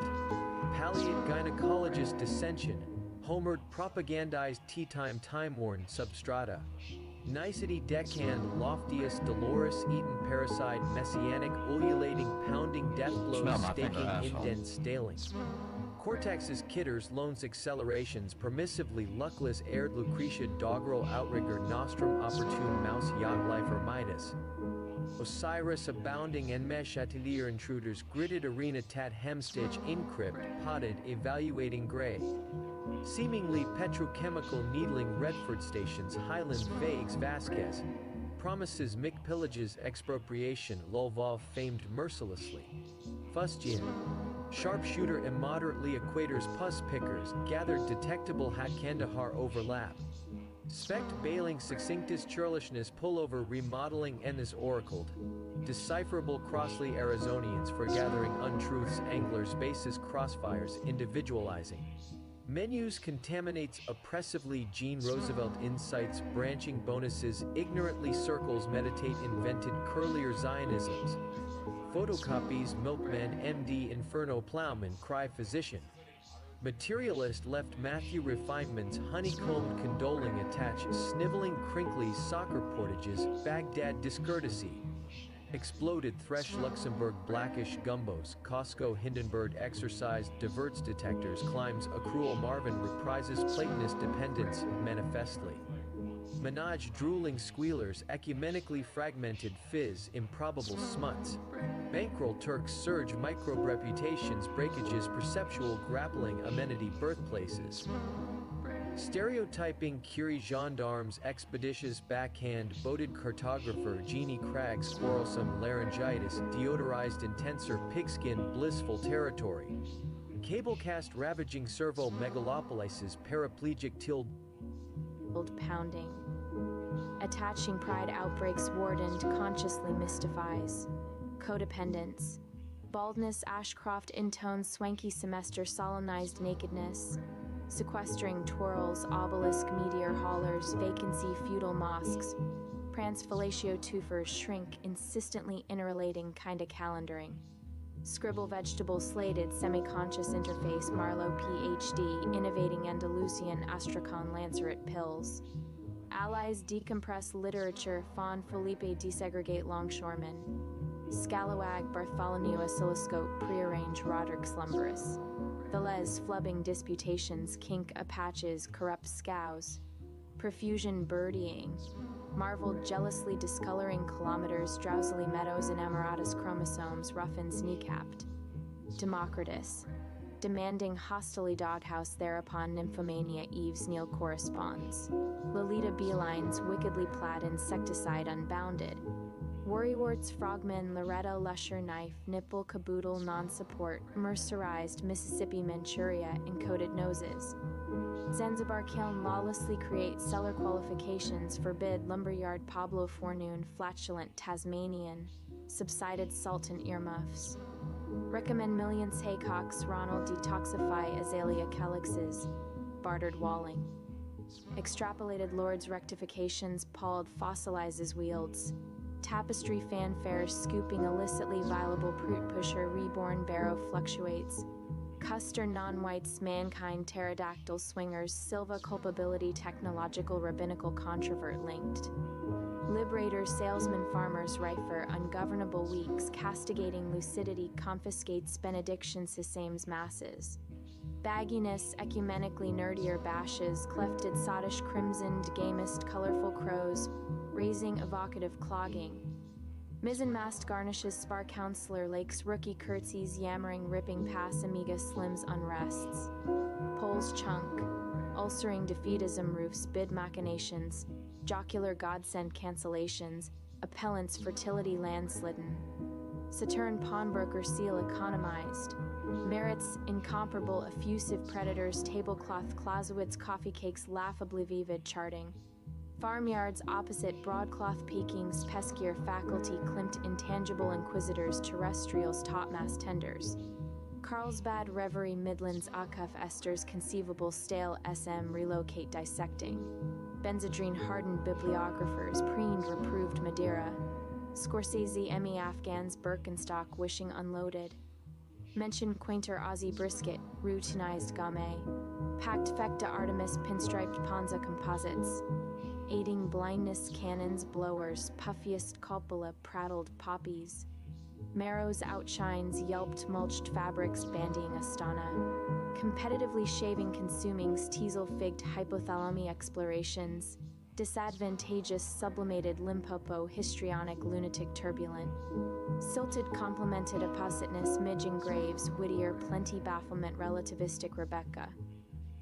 palliate gynecologist dissension homered propagandized tea time-worn substrata nicety deckhand loftiest Dolores Eaton parasite messianic ululating pounding death blows staking indent staling Cortex's kitters loans accelerations permissively luckless aired Lucretia doggerel outrigger nostrum opportune mouse yacht lifer Midas Osiris abounding en mesh atelier intruders gridded arena tat hemstitch encrypt potted evaluating gray seemingly petrochemical needling Redford stations Highland Vagues Vasquez promises Mick Pillage's expropriation Lolvov famed mercilessly Fustian sharpshooter immoderately equators pus pickers gathered detectable hat Kandahar overlap Spect bailing succinctest churlishness pullover remodeling Ennis oracled decipherable crossly Arizonians for gathering untruths anglers basis crossfires individualizing menus contaminates oppressively Gene Roosevelt insights branching bonuses ignorantly circles meditate invented curlier Zionisms photocopies milkman MD inferno plowman cry physician materialist left Matthew refinements honeycombed condoling attach sniveling crinkly soccer portages Baghdad discourtesy exploded Thresh Luxembourg blackish gumbos Costco Hindenburg exercise diverts detectors climbs accrual Marvin reprises Platonist dependence manifestly Menage drooling squealers ecumenically fragmented fizz improbable smuts bankroll Turks surge microbe reputations breakages perceptual grappling amenity birthplaces stereotyping Curie gendarmes expeditious backhand boated cartographer Jeannie Craig's quarrelsome laryngitis deodorized intenser pigskin blissful territory cablecast ravaging servo megalopolises paraplegic tilled pounding attaching pride outbreaks wardened consciously mystifies codependence baldness Ashcroft intones swanky semester solemnized nakedness sequestering twirls obelisk meteor haulers vacancy feudal mosques prance fellatio twofers shrink insistently interrelating kinda calendaring Scribble Vegetable Slated Semi-Conscious Interface Marlowe Ph.D. Innovating Andalusian Astrakhan Lanceret Pills. Allies Decompress Literature Fawn Felipe Desegregate Longshoremen. Scalawag Bartholomew Oscilloscope Prearrange Roderick Slumberous. Velez Flubbing Disputations Kink Apaches Corrupt Scows. Perfusion Birdieing. Marveled Jealously Discoloring Kilometers Drowsily Meadows Enamoratus Chromosomes Ruffins Kneecapped. Democritus. Demanding Hostily Doghouse Thereupon Nymphomania Eves Neal Corresponds. Lolita Beelines Wickedly Plaid Insecticide Unbounded. Worrywarts Frogman Loretta Lusher Knife Nipple Caboodle Non-Support Mercerized Mississippi Manchuria Encoded Noses. Zanzibar Kiln Lawlessly Create Seller Qualifications Forbid Lumberyard Pablo Fornoon Flatulent Tasmanian Subsided Sultan Earmuffs. Recommend Millions Haycocks Ronald Detoxify Azalea Calyxes Bartered Walling. Extrapolated Lords Rectifications Palled Fossilizes Wields. Tapestry Fanfare Scooping Illicitly Violable Prute Pusher Reborn Barrow Fluctuates. Custer Non-Whites Mankind Pterodactyl Swingers Silva Culpability Technological Rabbinical Controvert Linked. Liberators Salesman Farmers Rifer Ungovernable Weeks Castigating Lucidity Confiscates Benediction Sesames Masses. Bagginess Ecumenically Nerdier Bashes Clefted Sottish Crimsoned Gamist Colorful Crows Raising Evocative Clogging. Mizzenmast Garnishes Spar Counselor Lakes Rookie Curtsies Yammering Ripping Pass Amiga Slims Unrests. Poles Chunk. Ulcering Defeatism Roofs Bid Machinations. Jocular Godsend Cancellations. Appellants Fertility Landslidden. Saturn Pawnbroker Seal Economized. Merits Incomparable Effusive Predators Tablecloth Clausewitz Coffee Cakes Laughably Vivid Charting. Farmyards Opposite Broadcloth Peakings Peskier Faculty Klimt Intangible Inquisitors Terrestrials Topmast Tenders. Carlsbad Reverie Midlands Akuf Esters Conceivable Stale SM Relocate Dissecting. Benzedrine Hardened Bibliographers Preened Reproved Madeira. Scorsese Emmy Afghans Birkenstock Wishing Unloaded. Mention Quainter Aussie Brisket Routinized Gourmet. Packed Fecta Artemis Pinstriped Ponza Composites. Aiding Blindness Cannons Blowers Puffiest Coppola Prattled Poppies. Marrows Outshines Yelped Mulched Fabrics Bandying Astana. Competitively Shaving Consumings Teasel Figged Hypothalami Explorations. Disadvantageous Sublimated Limpopo Histrionic Lunatic Turbulent. Silted Complemented Appositeness Midge Graves Whittier Plenty Bafflement Relativistic Rebecca.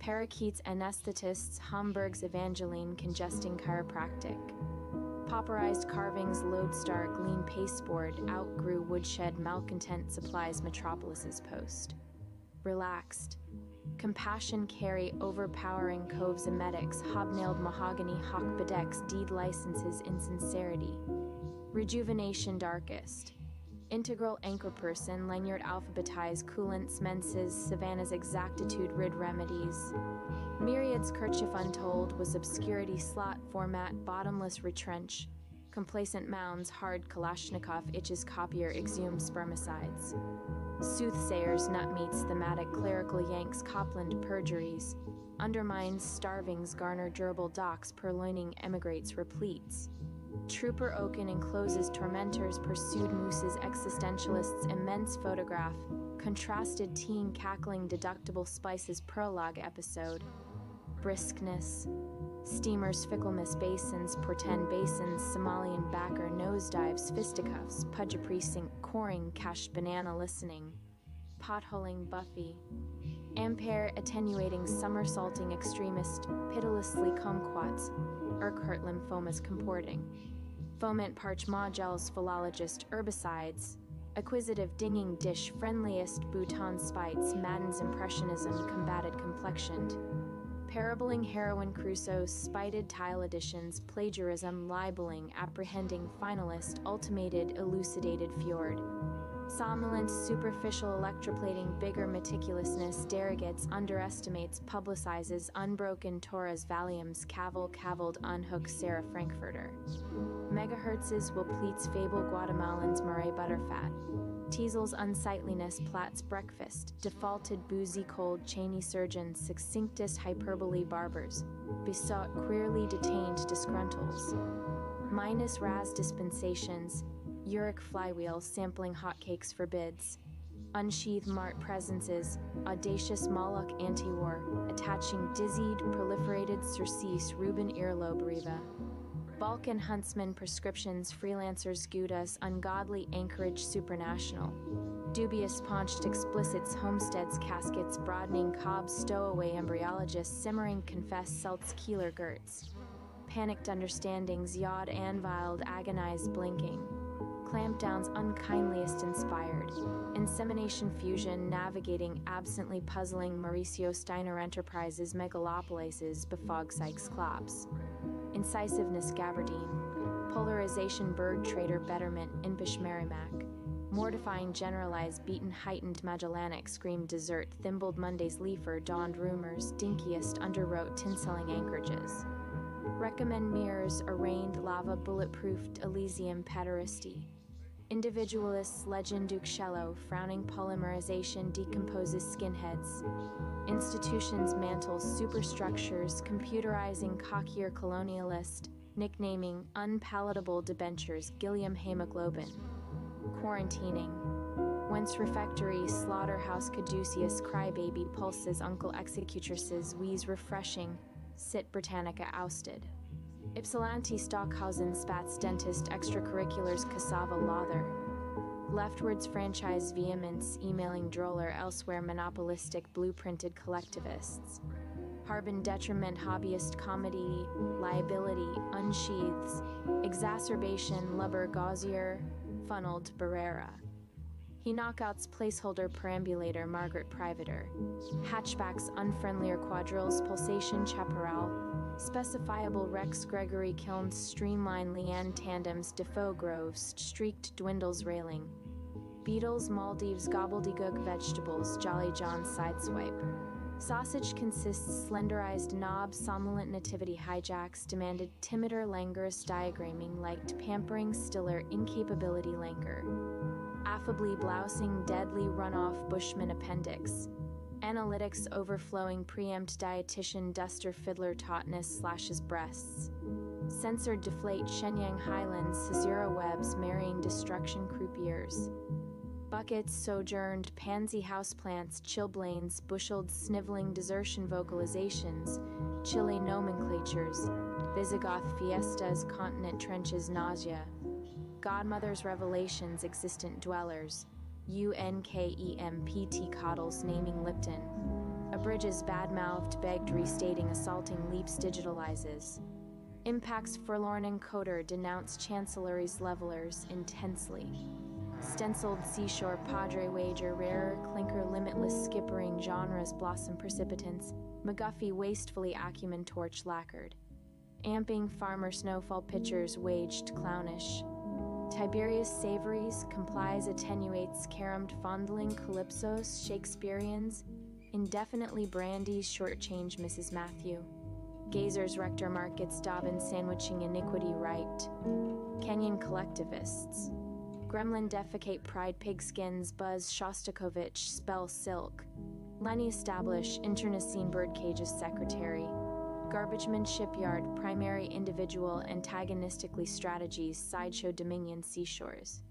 Parakeets Anesthetists Hamburg's Evangeline Congesting Chiropractic. Pauperized Carvings Lodestar Gleam Pasteboard Outgrew Woodshed Malcontent Supplies Metropolis's Post. Relaxed. Compassion Carry Overpowering Coves Emetics Hobnailed Mahogany Hawk Bedecks Deed Licenses Insincerity. Rejuvenation Darkest. Integral Anchor Person Lanyard Alphabetize Coolants Menses Savannah's Exactitude Rid Remedies. Myriads Kerchief Untold Was Obscurity Slot Format Bottomless Retrench. Complacent Mounds Hard Kalashnikov Itches Copier Exhumed Spermicides. Soothsayers Nutmeats Thematic Clerical Yanks Copland Perjuries. Undermines Starvings Garner Gerbil Docks Purloining Emigrates Repletes. Trooper Oaken Encloses Tormentors Pursued Mooses Existentialists Immense Photograph Contrasted Teen Cackling Deductible Spices Prologue Episode. Briskness. Steamers Fickleness Basins Portend Basins Somalian Backer Nosedives Fisticuffs Pudge Precinct Coring Cached Banana Listening. Potholing Buffy. Ampere Attenuating Somersaulting Extremist Pitilessly Kumquats Urquhart Lymphomas Comporting. Foment Parch Gels Philologist Herbicides. Acquisitive Dinging Dish Friendliest Bhutan Spites Madden's Impressionism Combated Complexioned. Parabling Heroin Crusoe Spited Tile Editions Plagiarism Libeling Apprehending Finalist Ultimated Elucidated Fjord. Somnolent Superficial Electroplating Bigger Meticulousness Derogates Underestimates Publicizes Unbroken Torah's Valiums Cavilled Unhook Sarah Frankfurter. Megahertzes Will Pleats Fable Guatemalans Murray Butterfat. Teasel's unsightliness Platt's breakfast, defaulted boozy cold Cheney surgeons, succinctest hyperbole barbers, besought queerly detained disgruntles. Minus Raz dispensations, uric flywheels sampling hotcakes for bids. Unsheathed mart presences, audacious Moloch anti-war, attaching dizzied, proliferated surcease Reuben earlobe riva. Balkan huntsman prescriptions, freelancers Goudas, ungodly anchorage supranational. Dubious paunched explicits, homesteads, caskets, broadening cobs, stowaway embryologists, simmering confess seltz keeler gerts. Panicked understandings, yawed anviled, agonized blinking. Clampdowns unkindliest inspired. Insemination fusion, navigating absently puzzling Mauricio Steiner enterprises, megalopolises, befog Sykes Klops. Incisiveness gabardine. Polarization berg trader betterment, impish Merrimack. Mortifying generalized beaten heightened Magellanic screamed dessert, thimbled Monday's leafer, dawned rumors, dinkiest underwrote tinselling anchorages. Recommend mirrors, arraigned lava bulletproofed Elysium pederasty. Individualists legend Duxello, frowning polymerization decomposes skinheads. Institutions mantles superstructures, computerizing cockier colonialist, nicknaming unpalatable debentures Gilliam hemoglobin. Quarantining. Whence refectory, slaughterhouse caduceus, crybaby, pulses, uncle executresses, wheeze refreshing, sit Britannica ousted. Ypsilanti Stockhausen spats dentist extracurriculars cassava lather. Leftwards franchise vehemence emailing droller elsewhere monopolistic blueprinted collectivists. Harbin detriment hobbyist comedy liability unsheaths exacerbation lubber gauzier funneled Barrera. He knockouts placeholder perambulator Margaret Privater. Hatchbacks unfriendlier quadrilles pulsation chaparral. Specifiable Rex Gregory Kilns streamline Leanne tandems Defoe groves streaked dwindles railing. Beetles Maldives gobbledygook vegetables Jolly John's sideswipe. Sausage consists slenderized knob somnolent nativity hijacks demanded timider languorous diagramming liked pampering stiller incapability languor. Affably blousing deadly runoff bushman appendix. Analytics overflowing preempt dietitian duster fiddler tautness slashes breasts. Censored deflate Shenyang highlands Caesura webs marrying destruction croupiers. Buckets sojourned pansy houseplants chilblains busheled sniveling desertion vocalizations chilly nomenclatures Visigoth fiestas continent trenches nausea. Godmother's revelations existent dwellers. UNKEMPT coddles naming Lipton. Abridges bad-mouthed begged restating assaulting leaps digitalizes. Impacts forlorn encoder denounce chancellery's levelers intensely. Stenciled seashore padre wager rarer clinker limitless skippering genres blossom precipitants. McGuffey wastefully acumen torch lacquered. Amping farmer snowfall pitchers waged clownish. Tiberius savories, complies attenuates caromed fondling calypsos, Shakespeareans, indefinitely brandies shortchange Mrs. Matthew. Gazers rector markets Dobbins sandwiching iniquity right. Kenyan collectivists. Gremlin defecate pride pigskins buzz Shostakovich spell silk. Lenny establish internecine birdcages secretary. Garbageman shipyard primary individual antagonistically strategies sideshow dominion seashores.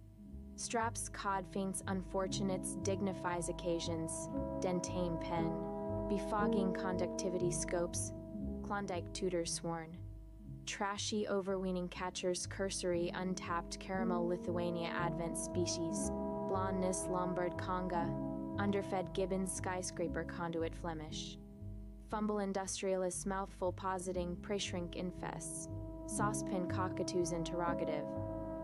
Straps cod faints unfortunates dignifies occasions dentame pen. Befogging conductivity scopes Klondike tutor sworn. Trashy overweening catchers cursory untapped caramel Lithuania advent species. Blondness Lombard conga. Underfed Gibbons skyscraper conduit Flemish. Fumble industrialists mouthful positing prey-shrink infests. Saucepan cockatoos interrogative.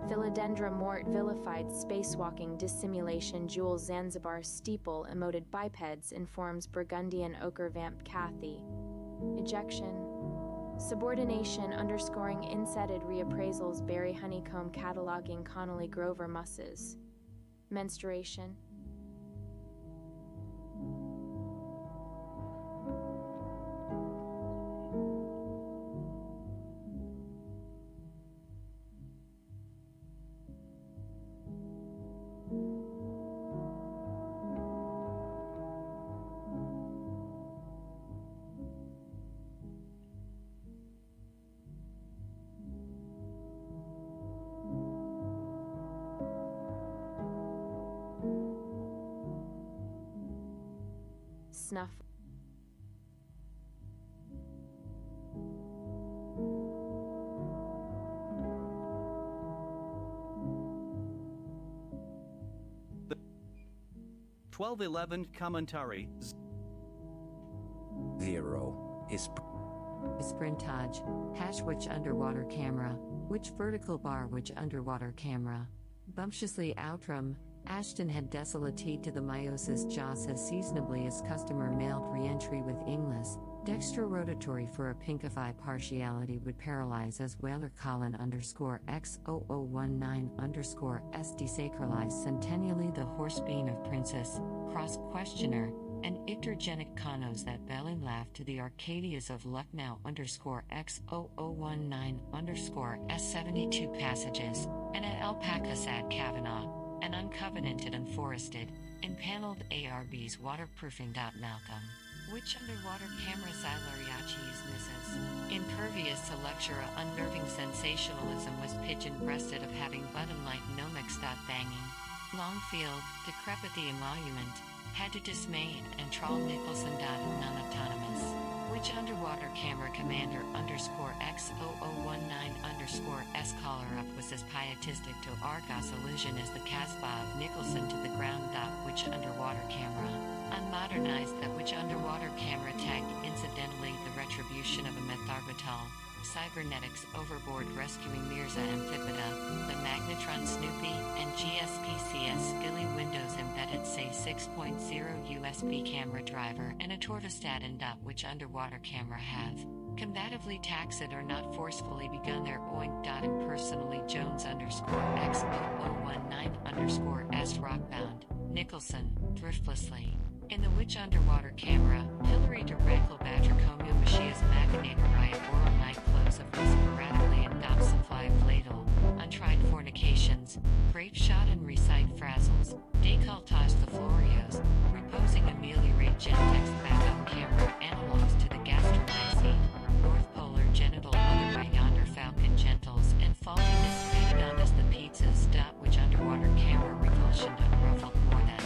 Philodendra mort vilified spacewalking dissimulation jewel Zanzibar steeple emoted bipeds informs Burgundian ochre vamp Cathy. Ejection. Subordination underscoring insetted reappraisals Barry honeycomb cataloging Connolly Grover musses. Menstruation. snuff. The 1211 commentary. 0 is Sprintage, hash which underwater camera, which vertical bar which underwater camera. Bumptiously outram, Ashton had desolate to the meiosis jaws as seasonably as customer mailed re-entry with Inglis, dextrorotatory for a pinkify partiality would paralyze as Whaler Colin _X0019 _ desacralize centennially the horsebean of Princess, cross questioner, and ictergenic conos that Bellin laughed to the Arcadias of Lucknow _X0019 _ S72 passages, and at alpacas at Kavanaugh, and uncovenanted and forested, impaneled ARB's waterproofing. Malcolm, which underwater camera Xylariachi's misses, impervious to lecture unnerving sensationalism was pigeon-breasted of having button-light nomics. Banging, Longfield, decrepit the emolument, had to dismay and trawl Nicholson. Non-autonomous, which underwater camera commander _X0019 _ S collar up was as pietistic to Argos illusion as the Casbah of Nicholson to the ground. Which underwater camera, unmodernized that which underwater camera tagged incidentally the retribution of a metharbital, cybernetics overboard rescuing Mirza Amphipeda, the Magnetron Snoopy, and GSPCS Skilly Windows embedded say 6.0 USB camera driver and a Torvastatin. Which underwater camera have combatively taxed or not forcefully begun their oink. Impersonally Jones _X0019 _ S rockbound, Nicholson, thriftlessly. In the which underwater camera, Hillary de Rankle Badger Comio Machia's Machinator Riot oral night close of sporadically and supply Vladel, untried fornications, grape shot and recite frazzles, decoltage the Florios, reposing ameliorate Gentex backup camera analogs to the gastromycete, North Polar genital other by yonder falcon gentles, and falling dissipated on as the pizzas. Which underwater camera repulsion unruffled more than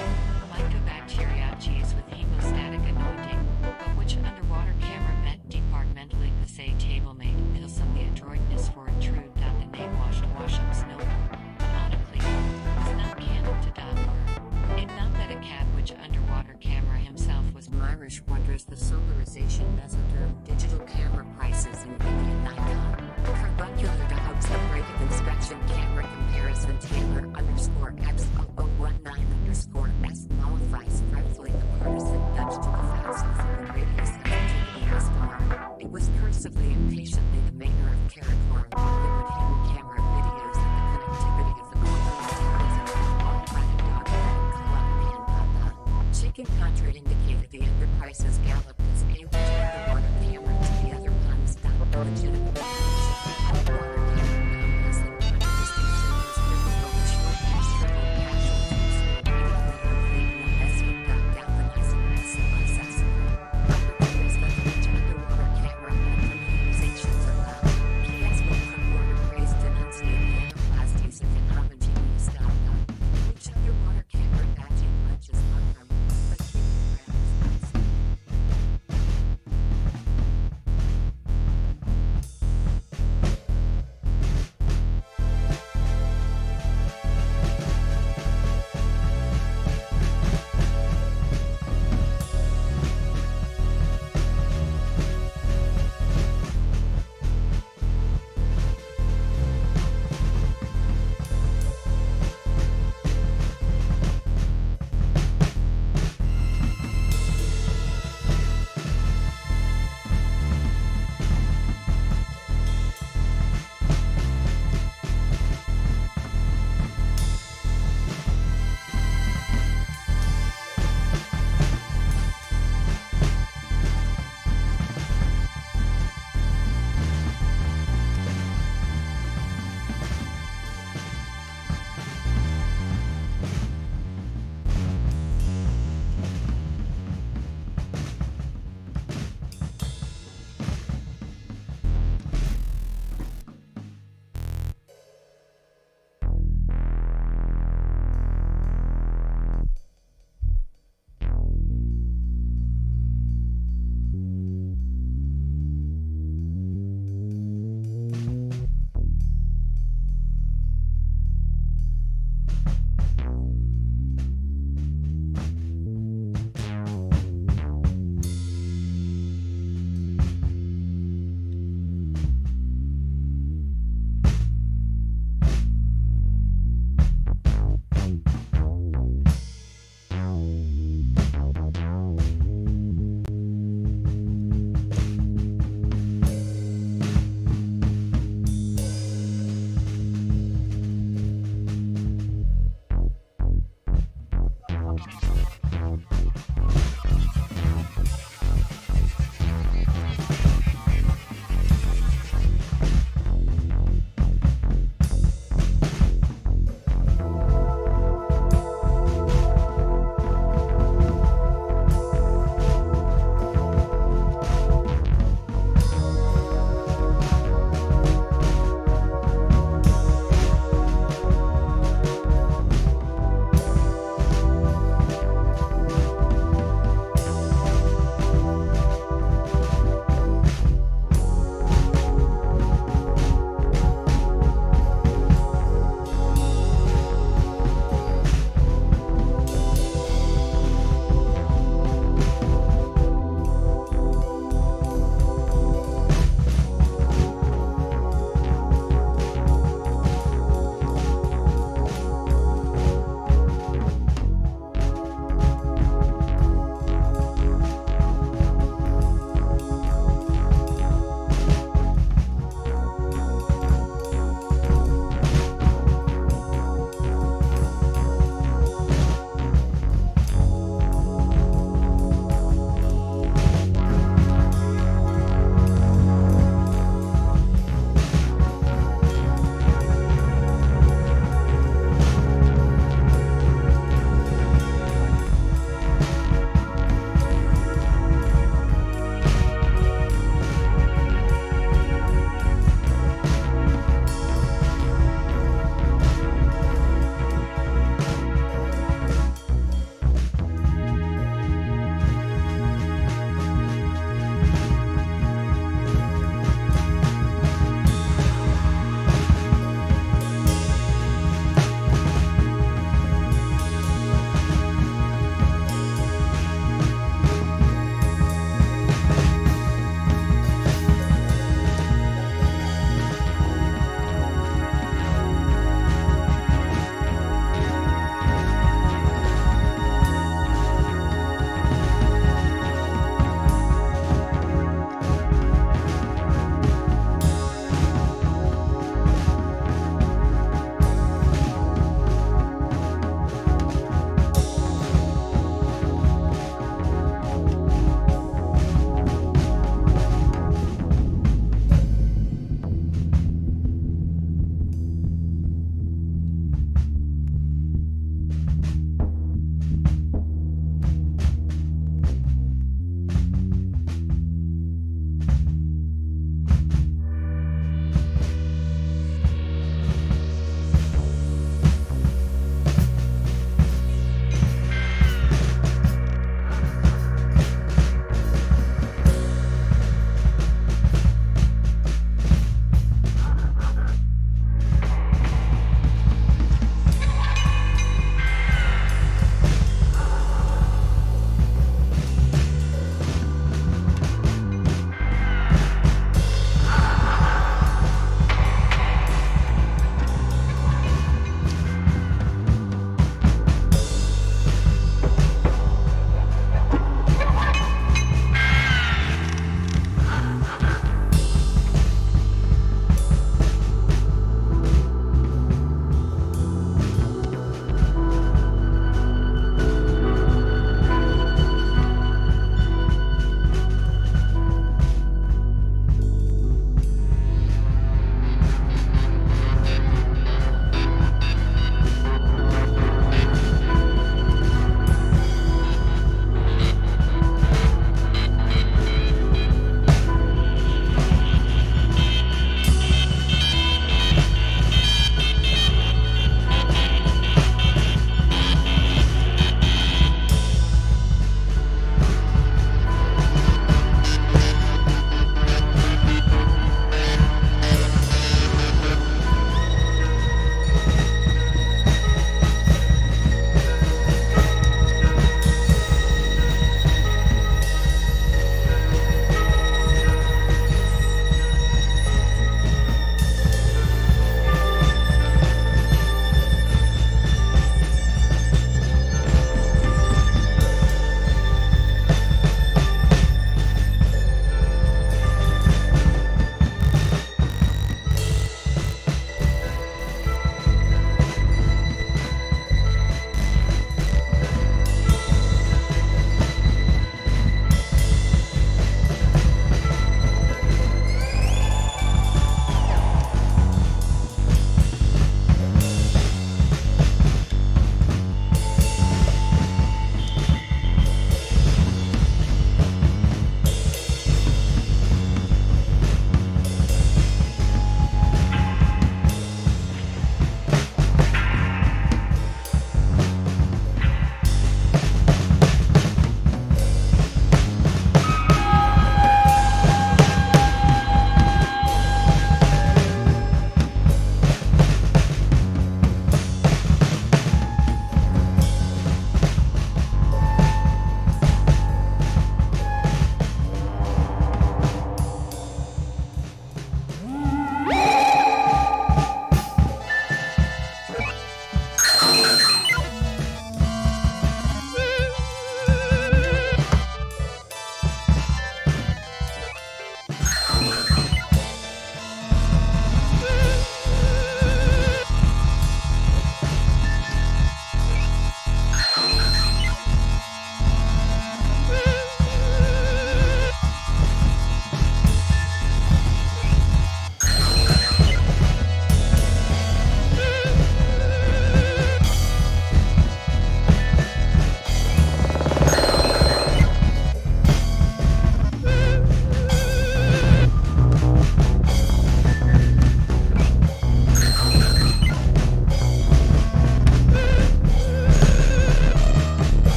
mycobacteriaceae with hemostatic anointing, but which underwater camera met departmentally the say table made until some the adroitness for intrude. The name washed washing snow. Canonically, is not canon to Doppler. It not that a cab which underwater camera himself was Myrish wonders the solarization mesoderm digital camera prices in Indian Nikon. Carbuncular dogs the break of inspection camera comparison Taylor _X0019 _ S nullifies fretfully the partisan Dutch to the thousands of the radius sensitivity estimate. It was cursively and patiently the manner of Caracore delivered hidden camera videos and the connectivity of the Chicken contraindicated the underprices galloped as a which underwater camera to the other puns. Legitimate underwater camera numbers and contradistinction was typical of short external casualties galvanizing SLSS. Underwater camera implementations are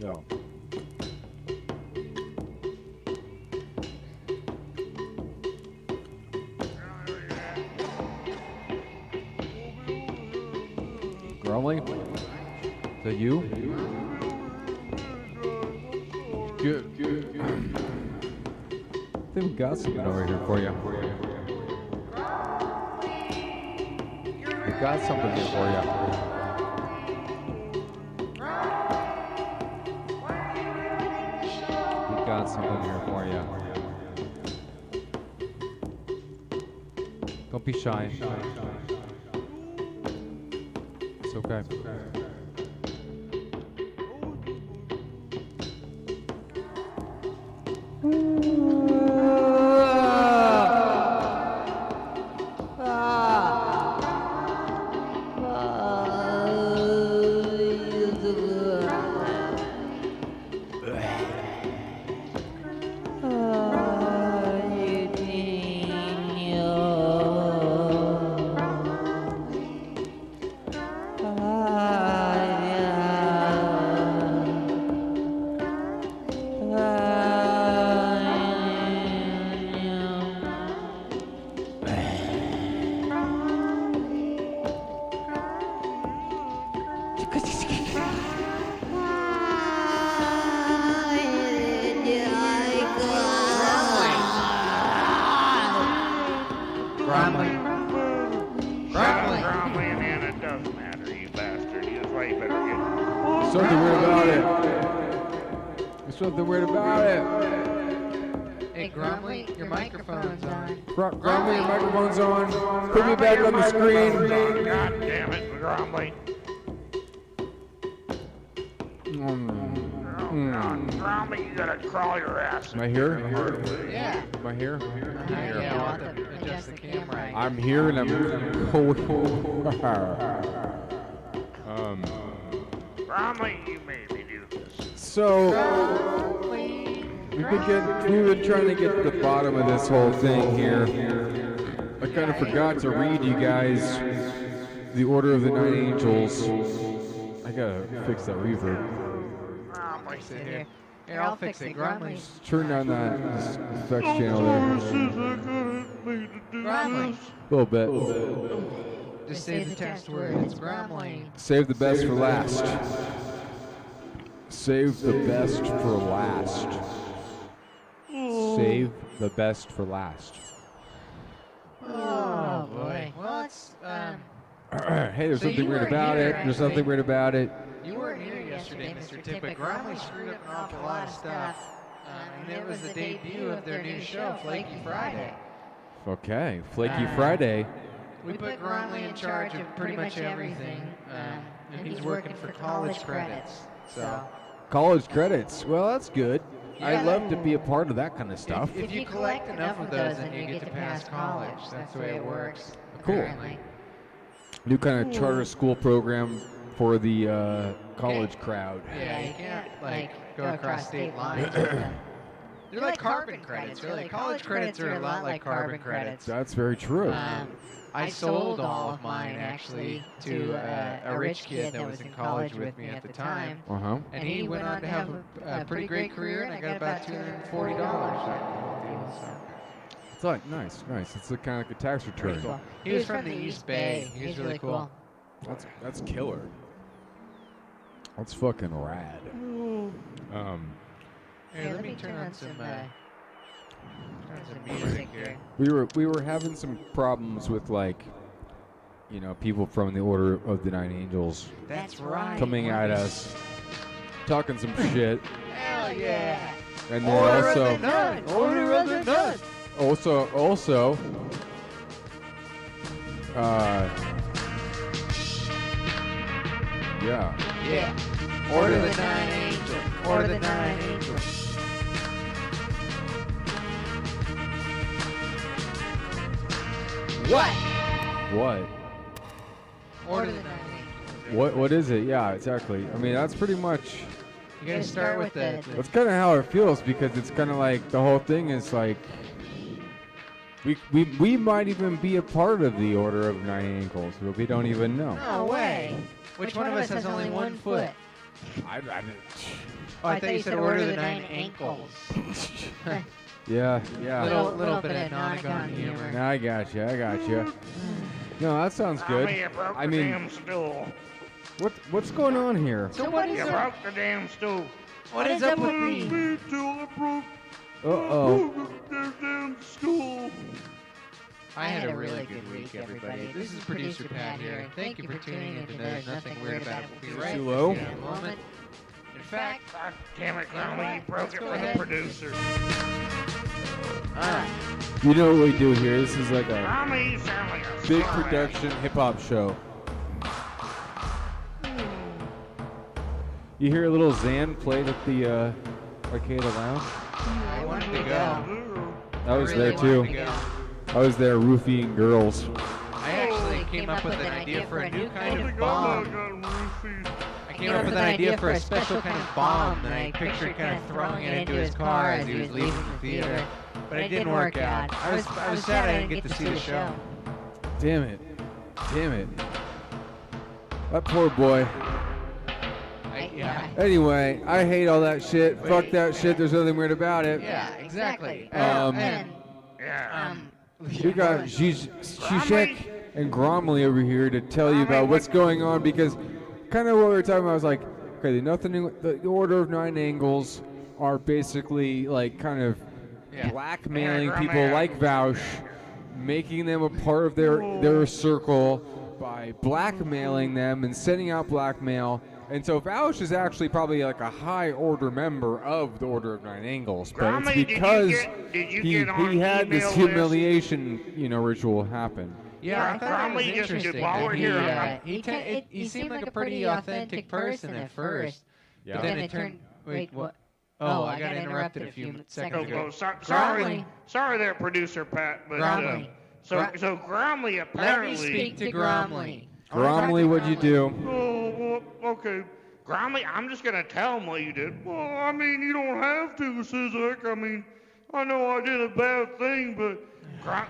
No. Grumly? Is that you? Good. I think we got something over here for you. We got something here for you. We got something here for you. Don't be shy. It's okay. Gromley, and then it doesn't matter, you bastard. You just way better get. Something weird about it. There's something weird about it. Hey, Gromley, your microphone's on. Gromley, your microphone's on. Put me back on the screen. God damn it, Gromley. Gromley, you gotta crawl your ass. Am I here? Yeah. Am I here? Yeah, I'll have to adjust the camera. I'm here and I'm Gromley, you made me do this. So we've been trying to get to the bottom of this whole thing here. I kind of forgot to read you guys the Order of the Nine Angels. I gotta fix that reverb. Here, I'll fix it. Gromley. Turn down that effects channel there. Gromley. A little bit. Just say the test word. It's Gromley. Save the best for last. Save the best for last. Save the best for last. Oh boy. Well, it's Hey, there's something weird about it. There's something weird about it. You weren't here yesterday, Mr. Tipp, but Gromley screwed up an awful lot of stuff. And it was the debut of their new show, Flaky Friday. Okay, Flaky Friday. We put Gromley in charge of pretty much everything, and he's working for college credits. So College credits. Well, that's good. Yeah. I'd love to be a part of that kind of stuff. If you collect enough of those, then you get to pass college. That's the way it works. Cool. Apparently. New kind of charter school program for the college crowd. Yeah, you can't go across state lines. They're like carbon credits, really. College credits are a lot like carbon credits. That's very true. I sold all of mine actually to a rich kid that was in college with me at the time, and he went on to have a pretty great career, and I got about $240. It's like nice. It's kind of like a tax return. Cool. He was from the East Bay. He was really cool. That's killer. That's fucking rad. Here, let me turn on some music here. We were having some problems with people from the Order of the Nine Angels. That's right. Coming at us, talking some shit. Hell yeah! And then also Order of the Nun. Also, yeah. Order of the Nine Angels. Order of the Nine Angels. What? Order of the Nine Angels. What is it? Yeah, exactly. I mean, that's pretty much. You gotta start with the. That's kind of how it feels, because it's kind of like the whole thing is like. We might even be a part of the Order of Nine Ankles, but we don't even know. No way. Which one of us has only 1 foot? I I thought you said Order of the Nine Ankles. Yeah. Little bit of Nonagon humor. I got you. No, that sounds good. I mean, damn stool. what's going on here? So what is You broke the damn stool. What is up with me? Uh-oh. Damn stool. I had a really good week, everybody. This is Producer Pat here. Thank you for tuning in to There's Nothing Weird About It. We'll be right Hello? back in a moment. In fact, God damn it, Gromley, you broke it for the producer. You know what we do here? This is like a Gromley, you sound like a big star production hip-hop show. You hear a little Zan played at the Arcade Lounge? I wanted to go. I was really there too. wanted to go. I was there roofing girls. I actually came up with an idea for a new kind of bomb. I came up with an idea for a special kind of bomb that I pictured kind of throwing it into his car as he was leaving the theater. But it didn't work out. I was sad I didn't get to see the show. Damn it. That poor boy. Yeah. Anyway, I hate all that shit. Fuck that shit. There's nothing weird about it. Yeah, exactly. We got Zizek and Gromley over here to tell you about what's going on, because kind of what we were talking about was like, okay, the Order of Nine Angles are basically like kind of blackmailing people like Vaush making them a part of their circle by blackmailing them and sending out blackmail. And so Valish is actually probably like a high order member of the Order of Nine Angles, but it's because he had this humiliation, ritual happen. Yeah, I thought that was interesting. While we're here, He seemed like a pretty authentic person at first. Yeah. But then it turned. Wait, what? Oh, I got interrupted a few seconds ago. Sorry there, producer Pat. But Gromley. so Gromley apparently. Let me speak to Gromley. Gromley, what'd you do? Oh, well, okay. Gromley, I'm just gonna tell him what you did. Well, I mean, you don't have to, Sizek. I mean, I know I did a bad thing, but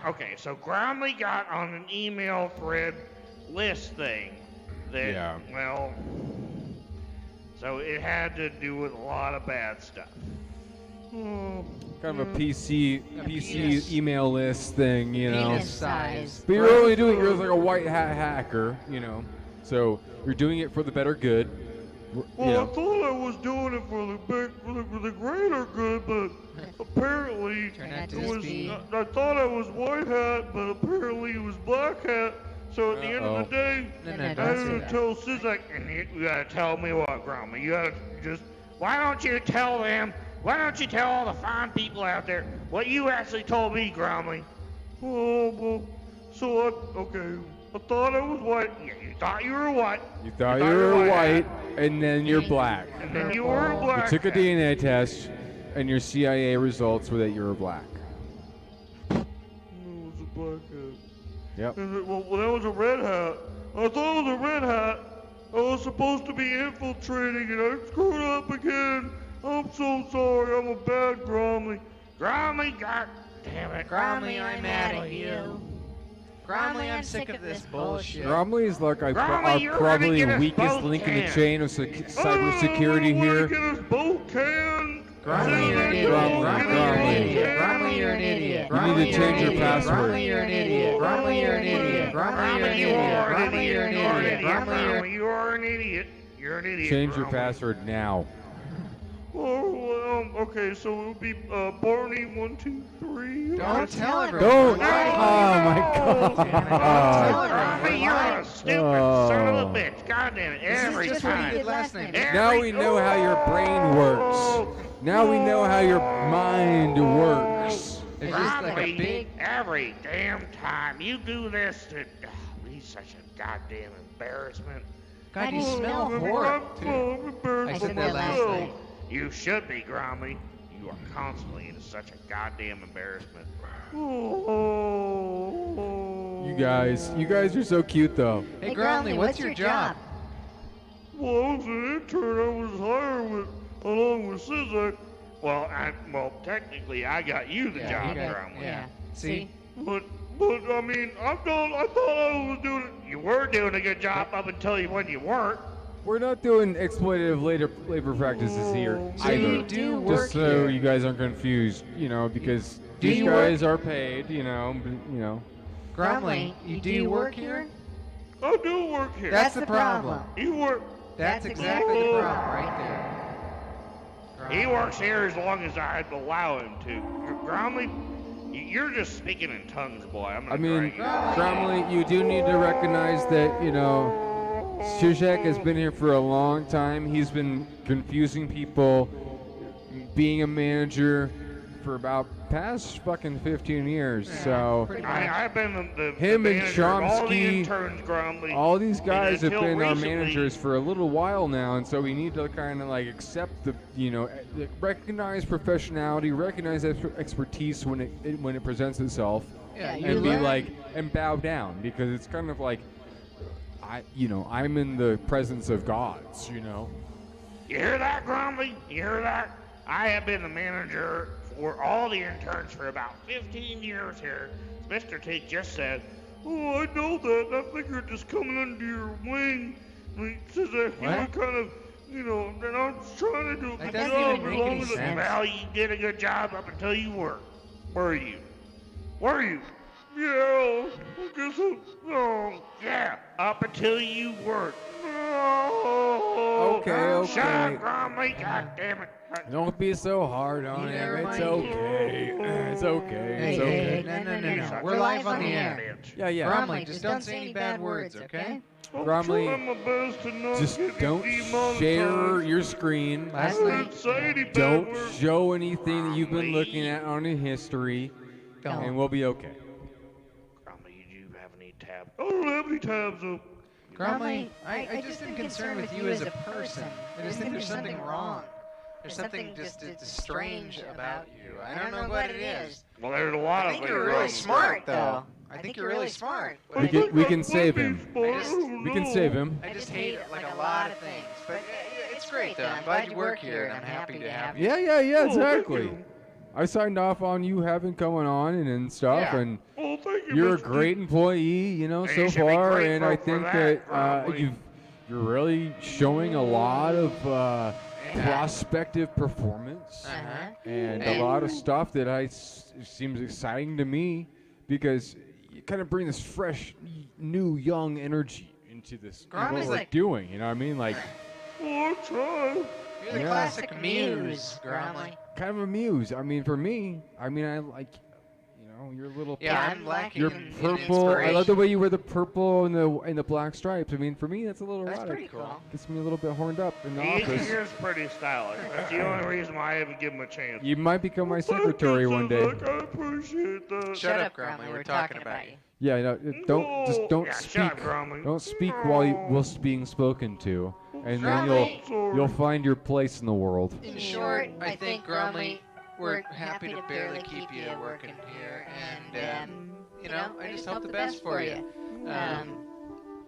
okay. So Gromley got on an email thread list thing that, well, so it had to do with a lot of bad stuff. Kind of a PC email list thing, Penis size. But you're like a white hat hacker, So you're doing it for the better good. Well, I thought I was doing it for the greater good, but apparently I thought I was white hat, but apparently it was black hat. So at the end of the day, I had to tell Sizek, and you gotta tell me what, Gromley. You gotta why don't you tell them? Why don't you tell all the fine people out there what you actually told me, Gromley? Oh, well, I thought I was white. Yeah, you thought you were white. You thought you were white, and then you're black. And then you were black. You took a DNA test, and your CIA results were that you were black. It was a black hat. Yep. Well, that was a red hat. I thought it was a red hat. I was supposed to be infiltrating, and I screwed up again. I'm so sorry. I'm a bad Gromley. Gromley, God damn it. Gromley, I'm mad at you. Gromley, I'm sick of this bullshit. Gromley is like our Gromley, you're probably gonna get us weakest both link in the canned. chain of cybersecurity here. Get us both canned. Gromley, you're an idiot. Gromley, you're an idiot. You need to change your password. Gromley, you're an idiot. Gromley, you're an idiot. Gromley, you're an idiot. Gromley, you're an idiot. Gromley, you are an idiot. You're an idiot. Change your password now. Oh, okay, so it would be Barney 1, 2, 3. Don't tell everyone. Don't. Oh my God. Gromley, you're a stupid son of a bitch. God damn it. Every This is just what he time. did last night. Now we know how your brain works. Now we know how your mind works. It's just like a Gromley, big. every damn time you do this, he's such a goddamn embarrassment. God, you smell horrible, too. I said that last night. You should be, Gromley. You are constantly in such a goddamn embarrassment. You guys are so cute, though. Hey, Gromley, what's your job? Well, I was an intern. I was hired along with Sizek. Well, technically, I got you the job, Gromley. Yeah. See? But I mean, I thought I was doing it. You were doing a good job up until when you weren't. We're not doing exploitative labor practices here either. You do work Just so here. you guys aren't confused, because these guys are paid, Gromley, do you work here? I do work here. That's the problem. You work. That's exactly the problem right there. He works here as long as I'd allow him to. Gromley, you're just speaking in tongues, boy. I mean, Gromley, you do need to recognize that, Zizek has been here for a long time. He's been confusing people, being a manager for about past fucking 15 years. So I've been the him and manager of all the Chomsky, interns, Gromley. all these guys have until been our recently- managers for a little while now, and so we need to kind of like accept the, recognize professionality, recognize expertise when it presents itself, and be like and bow down, because it's kind of like I'm in the presence of gods, You hear that, Gromley? You hear that? I have been the manager for all the interns for about 15 years here. Mr. T just said, "Oh, I know that. I think you're just coming under your wing." He says that you were kind of, and I'm just trying to do a good doesn't job even as make long any as sense. well, you did a good job up until you weren't. Were you? Were you? Yeah, I guess so. Oh, yeah, up until you weren't. Oh. okay. Shut up, Gromley, goddammit. Don't be so hard on him. It's okay. It's okay. It's okay. No. We're live on the air. Yeah. Gromley, just don't say any bad words, okay? Gromley, just don't share your screen. Don't show anything that you've been looking at on a history, and we'll be okay. Gromley, do you have any tabs? I don't have any tabs up. Gromley, I just am concerned with you as a person. I just think there's something wrong. There's something just strange about you. I don't know what it is. Well, there's a lot of things. I think you're really smart, though. I think you're really smart. We can save him. We can save him. I just hate like a lot of things, but it's great though. I'm glad you work here, and I'm happy to have you. Yeah, exactly. I signed off on you having coming on and stuff, and you're a great employee, so far, and I think that you're really showing a lot of prospective performance and a lot of stuff that seems exciting to me, because you kind of bring this fresh, new, young energy into this. What we're doing, you know what I mean? Like, you're the classic muse, Gromley. Kind of a muse. I mean, for me, I like, your little. Yeah, I'm lacking. Your purple. I love the way you wear the purple and the black stripes. I mean, for me, that's a little erotic. That's pretty cool. Gets me a little bit horned up in the office. He is pretty stylish. That's the only reason why I haven't given him a chance. You might become my secretary one day. I appreciate that. Shut up, Gromley. We're talking about you. Yeah, don't speak. Shut up, Gromley. Don't speak while being spoken to, and then you'll find your place in the world. In short, I think, Gromley, we're happy to barely keep you working here, and I just hope the best for you.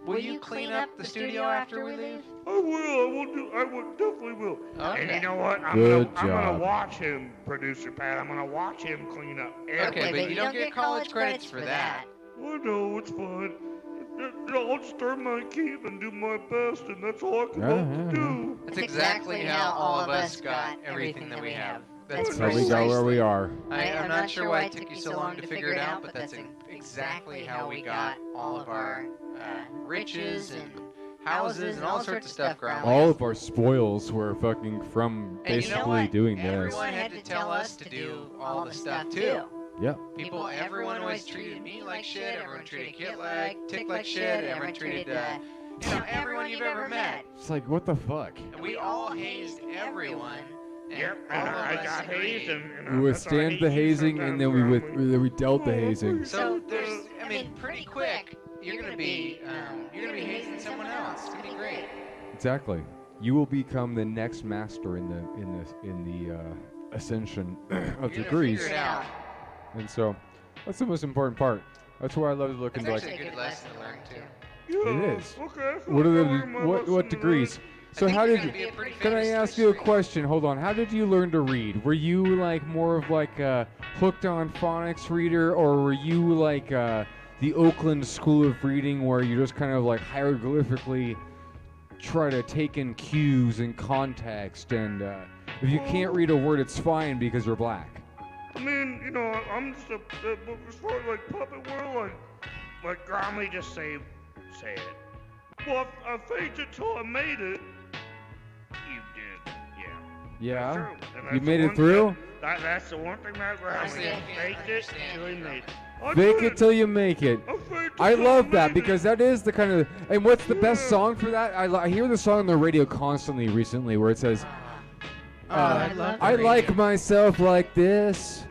Will you clean up the studio after we leave? I will. I definitely will. Okay. And you know what? I'm gonna watch him, producer Pat. I'm gonna watch him clean up. Okay, but you don't get college credits for that. I know, it's fine. I'll just earn my keep and do my best, and that's all I can hope to do. That's exactly how all of us got everything that we have. That's how we got where we are. I'm not sure why it took you so long to figure it out, but that's exactly how we got all of our riches and houses and all sorts of stuff, Gromley. All of our spoils were fucking from basically doing this. Everyone had to tell us to do all the stuff too. Yep. Everyone always treated me like shit. Everyone treated Tick like shit. Everyone treated, everyone you've ever met. It's like, what the fuck? And we all hazed everyone. Yep, and I got hazed, and we withstand the hazing, and then we dealt the hazing. So there's, pretty quick, you're gonna be hazing someone else. It's gonna be great. Exactly. You will become the next master in the ascension of degrees. Figure it out. And so, that's the most important part. That's why I love to look into That's actually a good lesson to learn too. It is. Okay. What degrees? So can I ask you a question? Hold on. How did you learn to read? Were you like more of like a hooked on phonics reader, or were you like the Oakland School of Reading, where you just kind of like hieroglyphically try to take in cues and context, and if you can't read a word, it's fine because you're black? I mean, I'm just as far as like puppet world, like Gromley just say it. Well, I faked it till I made it. You did, yeah. Yeah? That's true. You made it through? That's the one thing that Gromley faked it till he made it. Fake it till you make it. I love that, because that is the kind of... And what's the best song for that? I hear the song on the radio constantly recently where it says... I like myself like this.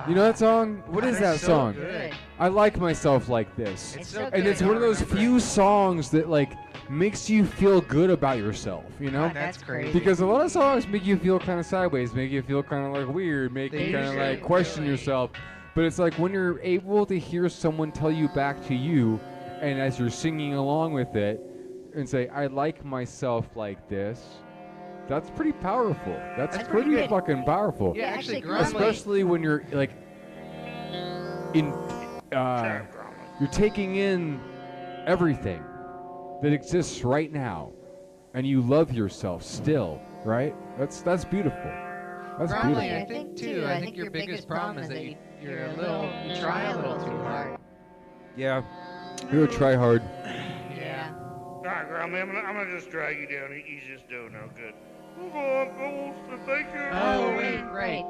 You know that song? What is that song? Good. I like myself like this. And it's one of those few songs that like makes you feel good about yourself, That's crazy. Because a lot of songs make you feel kind of sideways, make you feel kind of like weird, make you kind of like question yourself. But it's like when you're able to hear someone tell you back to you, and as you're singing along with it, and say, I like myself like this. That's pretty powerful. That's pretty fucking powerful. Yeah, actually, especially when you're like you're taking in everything that exists right now, and you love yourself still, right? That's beautiful. That's beautiful. I think your biggest problem is that you try a little too hard. Yeah, you're a try hard. Yeah. right, Grumly, I'm gonna just drag you down. He's just doing no good. Move on, fools. Thank you. Oh, wait, right.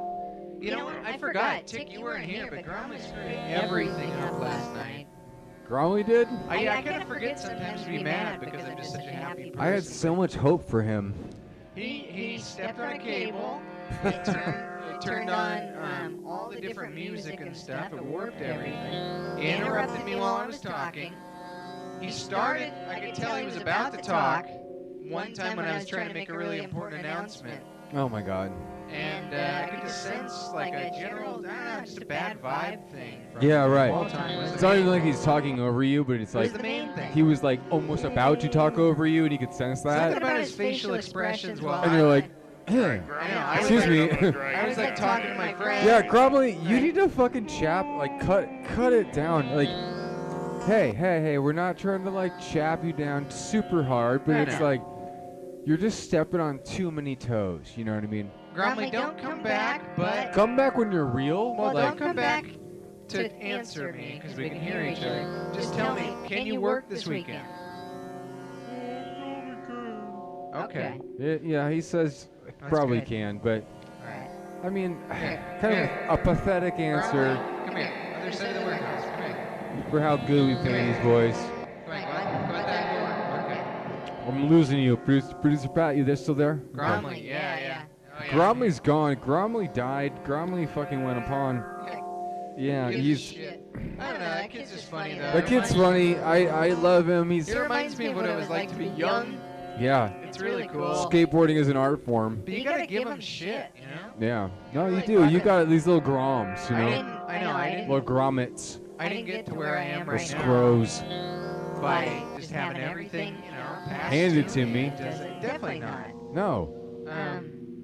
You know what? I forgot. Tick, you weren't here, but Grumly screwed everything up last night. Gromley did? I kind of forget sometimes to be mad because I'm just such a happy person. I had so much hope for him. He stepped on a cable. It turned on all the different music and stuff. It warped everything. He interrupted me while I was talking. He started. I could tell he was about to talk. One time when I was trying to make a really important announcement. Oh my god. And I could just sense like a general, just a bad vibe thing. Yeah, right. It's It's not even like he's talking over you, but it's like the main thing. he was like almost about to talk over you, and he could sense that. Something about his facial expressions while And you're like, hey, I was excuse me. I was like talking to my friend. Yeah, Gromley, you need to fucking chap, like cut it down. Like, hey, we're not trying to like chap you down super hard, but it's like you're just stepping on too many toes. You know what I mean? Gromley, don't come back, but Come back when you're real. well, like, don't come back to answer me because we can hear each other. Just tell me, can you work this weekend? Okay. Yeah, he says probably good. can, but Alright. I mean, Here, kind here. of a pathetic answer Come here. Other side of the warehouse. Come here. for how good we play these boys. Come on, go out that door. Okay. I'm losing you, producer Pat. You there still there? Gromley, yeah. Oh, yeah. Gromley's gone. Gromley died. Gromley fucking went upon. Yeah, Gives a he's. shit. I don't know. That kid's just funny though. That kid's funny. I love him. He's. He reminds me of what it was like to be young. Yeah. It's really cool. Skateboarding is an art form. But you gotta give him shit, you know? Yeah. No, you do. You got these little groms, you know. I didn't. Little grommets. I didn't get to where I am right now Scrows. by just having everything, you know, passed Hand it to to me. Definitely not. No.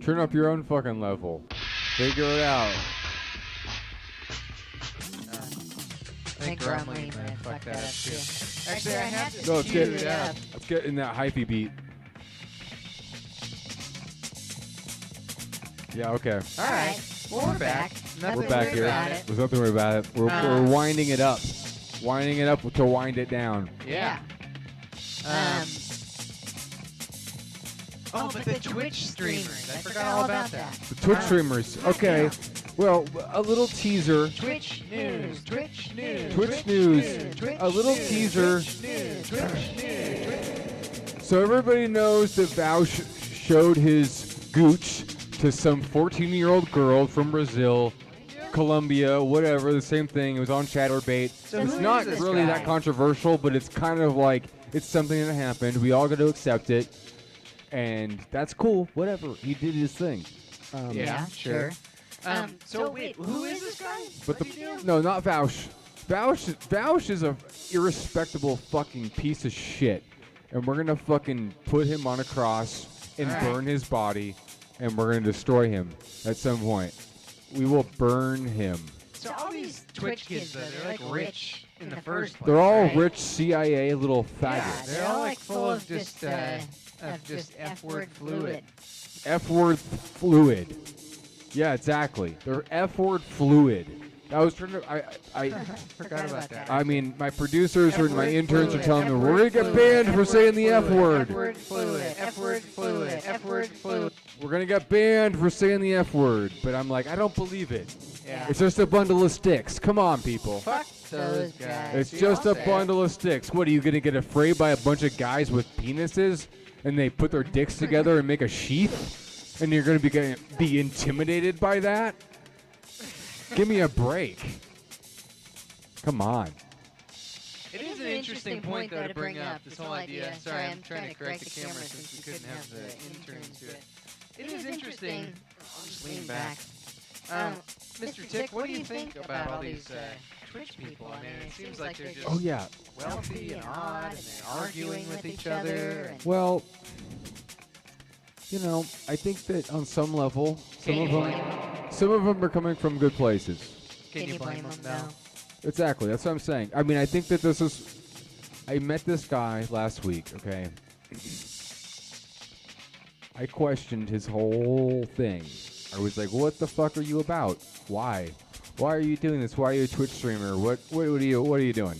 Turn up your own fucking level. Figure it out. I think Gromley might have fucked that up too. Actually, I have this No, let's queued up. let's get in that hypey beat. Yeah, okay. All right. Well, we're back. Nothing We're back weird here. about it. There's nothing weird about it. We're winding it up. Winding it up to wind it down. Yeah. Oh, but the Twitch streamers. I forgot all about that. The Twitch streamers. Okay. Well, a little teaser. Twitch news. Twitch news. Twitch news. A little teaser. Twitch news. So everybody knows that Vaush showed his gooch to some 14-year-old girl from Brazil, Colombia, whatever, the same thing. It was on Chatterbait. So it's who not is this really guy? that controversial, but it's kind of like it's something that happened. We all got to accept it, and that's cool. Whatever. He did his thing. Yeah, sure. So wait, who is this guy? But no, not Vaush. Vaush is a irrespectable fucking piece of shit, and we're gonna fucking put him on a cross and burn his body, and we're gonna destroy him at some point. We will burn him. So all these Twitch kids, though, they're like rich in the first place. They're all right? rich CIA little Yeah, faggots. they're all like full of just F-word fluid. F-word fluid. Yeah, exactly. They're F-word fluid. I was trying to. I forgot about that. I mean, my producers or my F-word interns fluid. are telling me we're gonna get F-word banned for fluid. saying the F word. F-word fluid. F-word fluid. F-word fluid. We're gonna get banned for saying the F word, but I'm like, I don't believe it. Yeah. It's just a bundle of sticks. Come on, people. Fuck those guys. It's See, just I'll a say it. bundle of sticks. What are you gonna get afraid by a bunch of guys with penises, and they put their dicks together and make a sheath, and you're gonna be intimidated by that? Give me a break. Come on. It is an interesting point, though, to bring up, this whole idea. Sorry, I'm trying to correct the camera since we couldn't have the interns do it. It is interesting. I'll just lean back. Mr. Tick, what do you think about all these Twitch people? I mean, it seems like they're just Oh, yeah. wealthy and odd, and they're arguing with each other. And Well, you know, I think that on some level, some of them are coming from good places. Can you blame them, though? Exactly. That's what I'm saying. I mean, I think that this is. I met this guy last week. Okay. I questioned his whole thing. I was like, "What the fuck are you about? Why? Why are you doing this? Why are you a Twitch streamer? What are you doing?"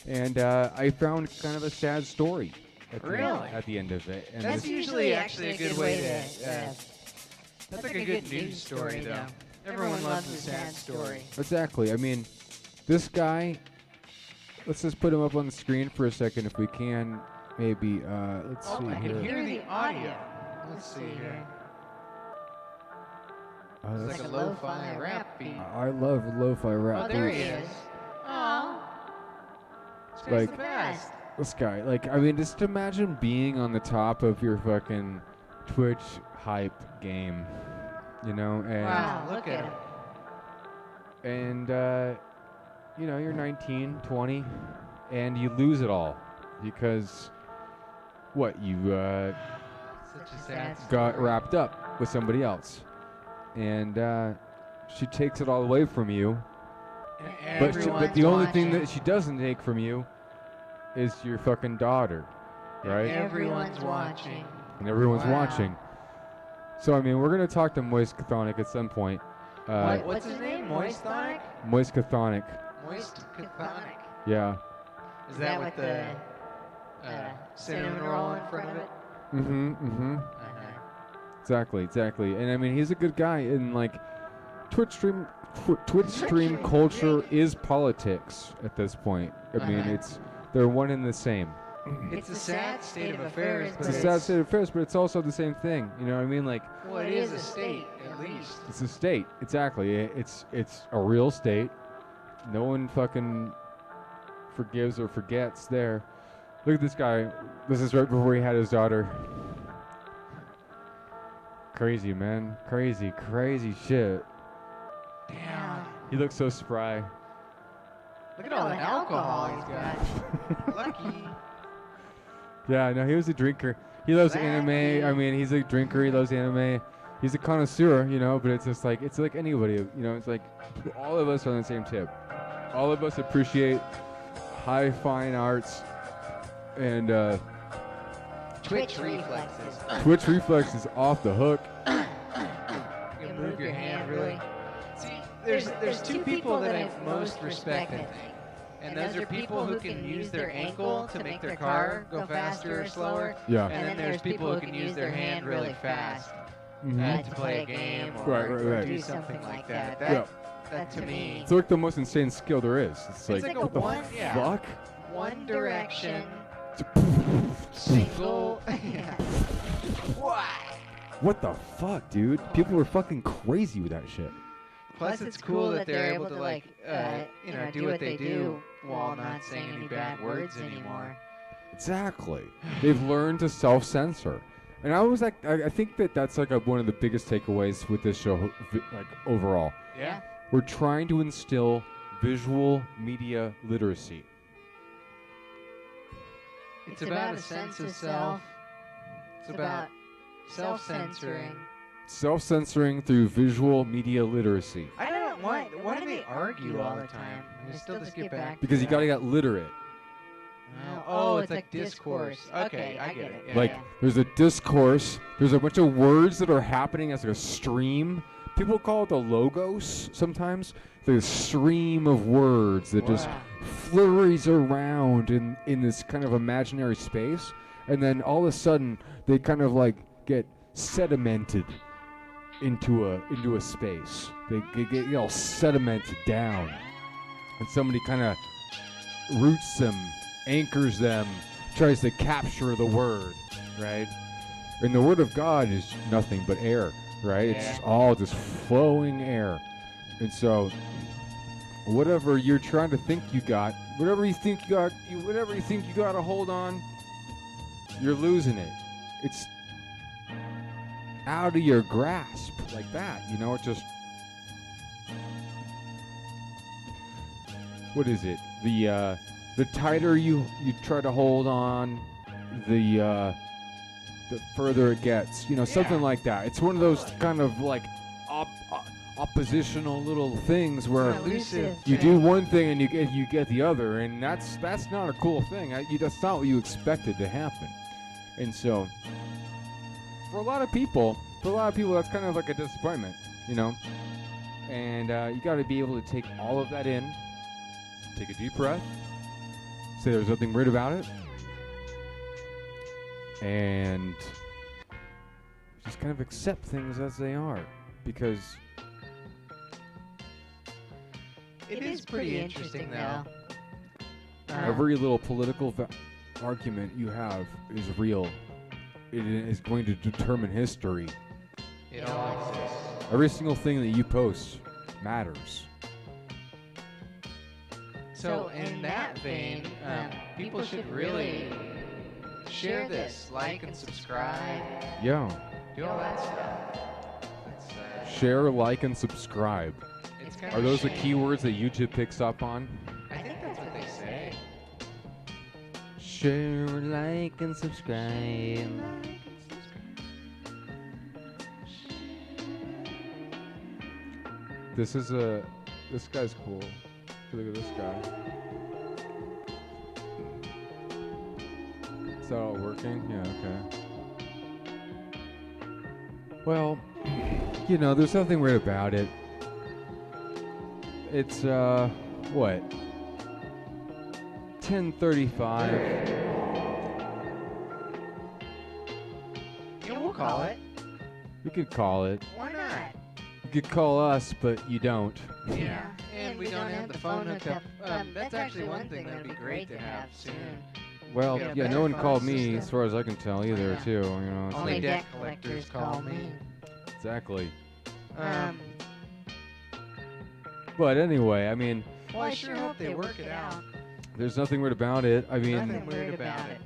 And I found kind of a sad story. at the, Really? at the end of it. And That's this- usually actually a good way to. That's like a good news story, though. Everyone loves a sad story. Exactly. I mean, this guy. Let's just put him up on the screen for a second, if we can. Maybe. Let's see I here. can hear the audio. Let's see here. Oh, It's like a lo-fi rap beat. I love lo-fi rap. Oh, there he beats. is. Oh. This guy's Like the best. this guy. Like, I mean, just imagine being on the top of your fucking Twitch hype game, you know? And Wow, look at him. And, you know, you're 19, 20, and you lose it all because, what, you Such a sad got story. wrapped up with somebody else. And she takes it all away from you. But the only thing that she doesn't take from you is your fucking daughter, right? Everyone's watching. And everyone's Wow. watching. So, I mean, we're going to talk to Moist Chthonic at some point. What's his name? Moistonic? Moist Chthonic. Moist Chthonic. Yeah. Is that with the cinnamon roll in front of it? Mm-hmm. Exactly. And I mean, he's a good guy. And like, Twitch stream culture is politics at this point. I mean, they're one and the same. It's a sad state of affairs, but It's a sad state of affairs, but it's also the same thing. You know what I mean? Like, well, it is a state, at least. it's a state. Exactly. It's a real state. No one fucking forgives or forgets there. Look at this guy. This is right before he had his daughter. Crazy, man. Crazy shit. Damn. He looks so spry. Look at all the alcohol he's got. Lucky. Yeah, no, he was a drinker. He loves anime. I mean, he's a drinker. He loves anime. He's a connoisseur, you know, but it's just like, it's like anybody, you know, it's like all of us are on the same tip. All of us appreciate high fine arts and Twitch reflexes. Twitch reflexes off the hook. You can move your hand really. See, there's two people that I most respect, I think. And those are people who can use their ankle to make their car go faster or slower. Yeah. And then there's people who can use their hand really fast to play a game or, Right. do something like that. That to me. It's like the most insane skill there is. It's like like a what the one- yeah. fuck? One Direction. Single. What the fuck, dude? People were fucking crazy with that shit. Plus, it's cool that they're able to like, do what they do while not saying any bad words anymore. Exactly. They've learned to self-censor. And I was like, I think that's like one of the biggest takeaways with this show, like overall. Yeah. We're trying to instill visual media literacy. It's about a sense of self. It's about self-censoring. Self-censoring through visual media literacy. I don't want. Why do they argue all the time? They still just get back. Because you gotta get literate. Oh, it's like discourse. Okay, I get it. Yeah, Like, there's a discourse, there's a bunch of words that are happening as like a stream. People call it the logos sometimes. The stream of words that just flurries around in this kind of imaginary space. And then all of a sudden, they kind of like get sedimented into a space. They get all sedimented down. And somebody kind of roots them, anchors them, tries to capture the word, right? And the word of God is nothing but air, right? It's all just flowing air. And so whatever you're trying to think you got, whatever you think you got to hold on, you're losing it. It's out of your grasp like that, you know. It just, what is it? The tighter you try to hold on, the further it gets, you know, something like that. It's one of those kind of like oppositional little things where you do one thing and you get the other, and that's not a cool thing. That's not what you expected to happen. And so for a lot of people, that's kind of like a disappointment, you know. And you got to be able to take all of that in, take a deep breath, say there's nothing weird about it, and just kind of accept things as they are, because It is pretty interesting, though. every little political argument you have is real. It is going to determine history. It all exists. Every single thing that you post matters. So in that vein, people should really share this, like and subscribe. Yeah. Do all that stuff. Share, like, and subscribe. It's kind Are of those the shame. keywords that YouTube picks up on? I think that's what they say. Share, like, and subscribe. This guy's cool. Look at this guy. Is that all working? Yeah, okay. Well, you know, there's nothing weird about it. It's, what? 10:35. Yeah, we'll call it. We could call it. Why not? You could call us, but you don't. Yeah, and we don't have the phone hooked up. That's actually one thing that'd be great to have soon. Well, Get a yeah, better no one phone called me, system. as far as I can tell, either, too. You know, Only so- debt collectors call me. Exactly. Um, But anyway, I mean, well, I sure hope they work it out. there's nothing weird about it. I mean, Nothing weird about it.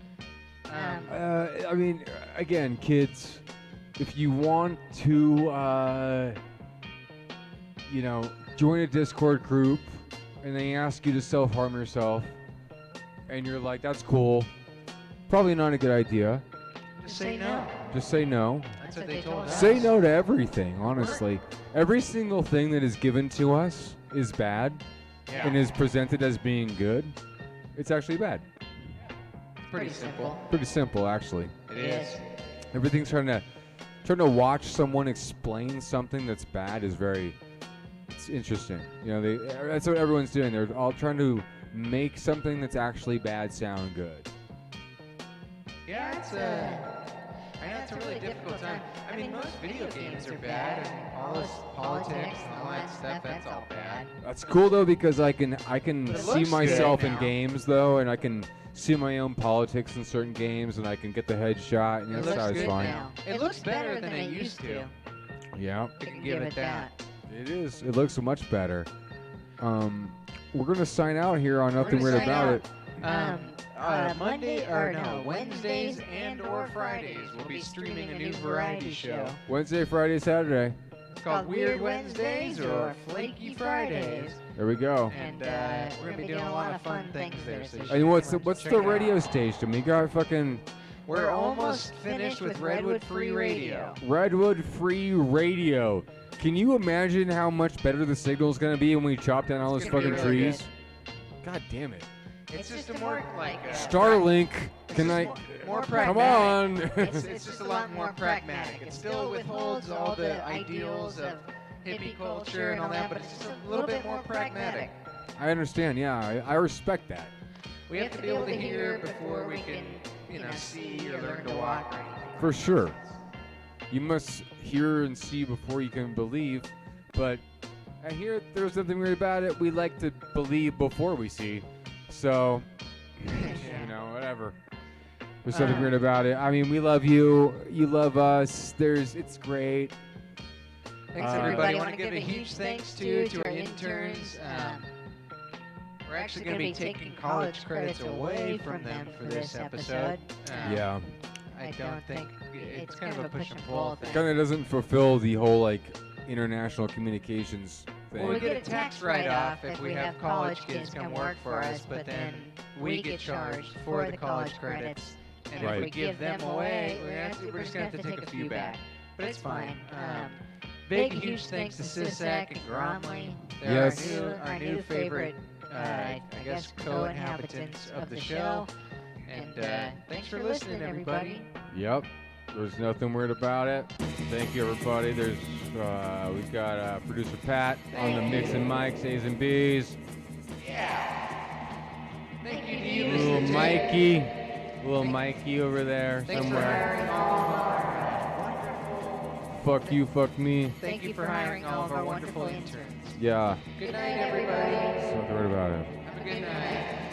I mean, again, kids, if you want to, you know, join a Discord group and they ask you to self-harm yourself, and you're like, that's cool, probably not a good idea. Just say no. Just say no. That's what they told us. Say no to everything, honestly. Every single thing that is given to us is bad Yeah. and is presented as being good. It's actually bad. Pretty simple. Pretty simple, actually. It is. Everything's trying to watch someone explain something that's bad is it's interesting. You know, that's what everyone's doing. They're all trying to make something that's actually bad sound good. Yeah, I know it's a really difficult time. I mean, most video games are bad, and all this politics and all that stuff, that's all bad. That's cool though, because I can But it see looks myself good in now. games though, and I can see my own politics in certain games, and I can get the headshot, and It that's looks good satisfying. now. It looks better than it used to. Yeah. I can give it that. It is. It looks much better. We're gonna sign out here on Nothing We're Weird gonna About sign It. Wednesdays and or Fridays, we'll be streaming a new variety show. Wednesday, Friday, Saturday. It's called Weird Wednesdays or Flaky Fridays. There we go. And we're gonna be doing a lot of fun things there. So you should And what's check the it out. radio station? We got fucking We're almost finished with Redwood Free Radio. Redwood Free Radio. Can you imagine how much better the signal's gonna be when we chop down all those gonna be fucking really trees? God damn it. It's just a more like Starlink, can I? more Come pragmatic. on. it's just a lot more pragmatic. It still withholds all the ideals of hippie culture and all that, but it's just a little bit more pragmatic. I understand. Yeah, I respect that. We have to be able to hear before we can, see or learn to walk or anything. For sure. You must hear and see before you can believe, but I hear there's something weird about it. We like to believe before we see. So, whatever. There's something weird about it. I mean, we love you. You love us. It's great. Thanks, everybody. I want to give a huge thanks to our interns. We're actually going to be taking college credits away from them for this episode. Yeah. I don't think it's kind of a push and pull thing. Kind of doesn't fulfill the whole international communications thing. Well, we get a tax write-off if we have college kids come work for us, but then we get charged for the college credits. And if we give them away, we're just going to have to take a few back. But it's fine. Big, huge thanks to Sisak and Gromley. They're our new favorite, I guess, co-inhabitants of the show. And thanks for listening, everybody. Yep. There's nothing weird about it. Thank you, everybody. We've got producer Pat on the mix and mics, A's and B's. Yeah. Thank you to you, Ooh, Mr. Mikey. Little Mikey over there Thanks somewhere. for hiring all of our Fuck you, fuck me. Thank you for hiring all of our wonderful interns. Yeah. Good night, everybody. Don't worry about it. Have a good night.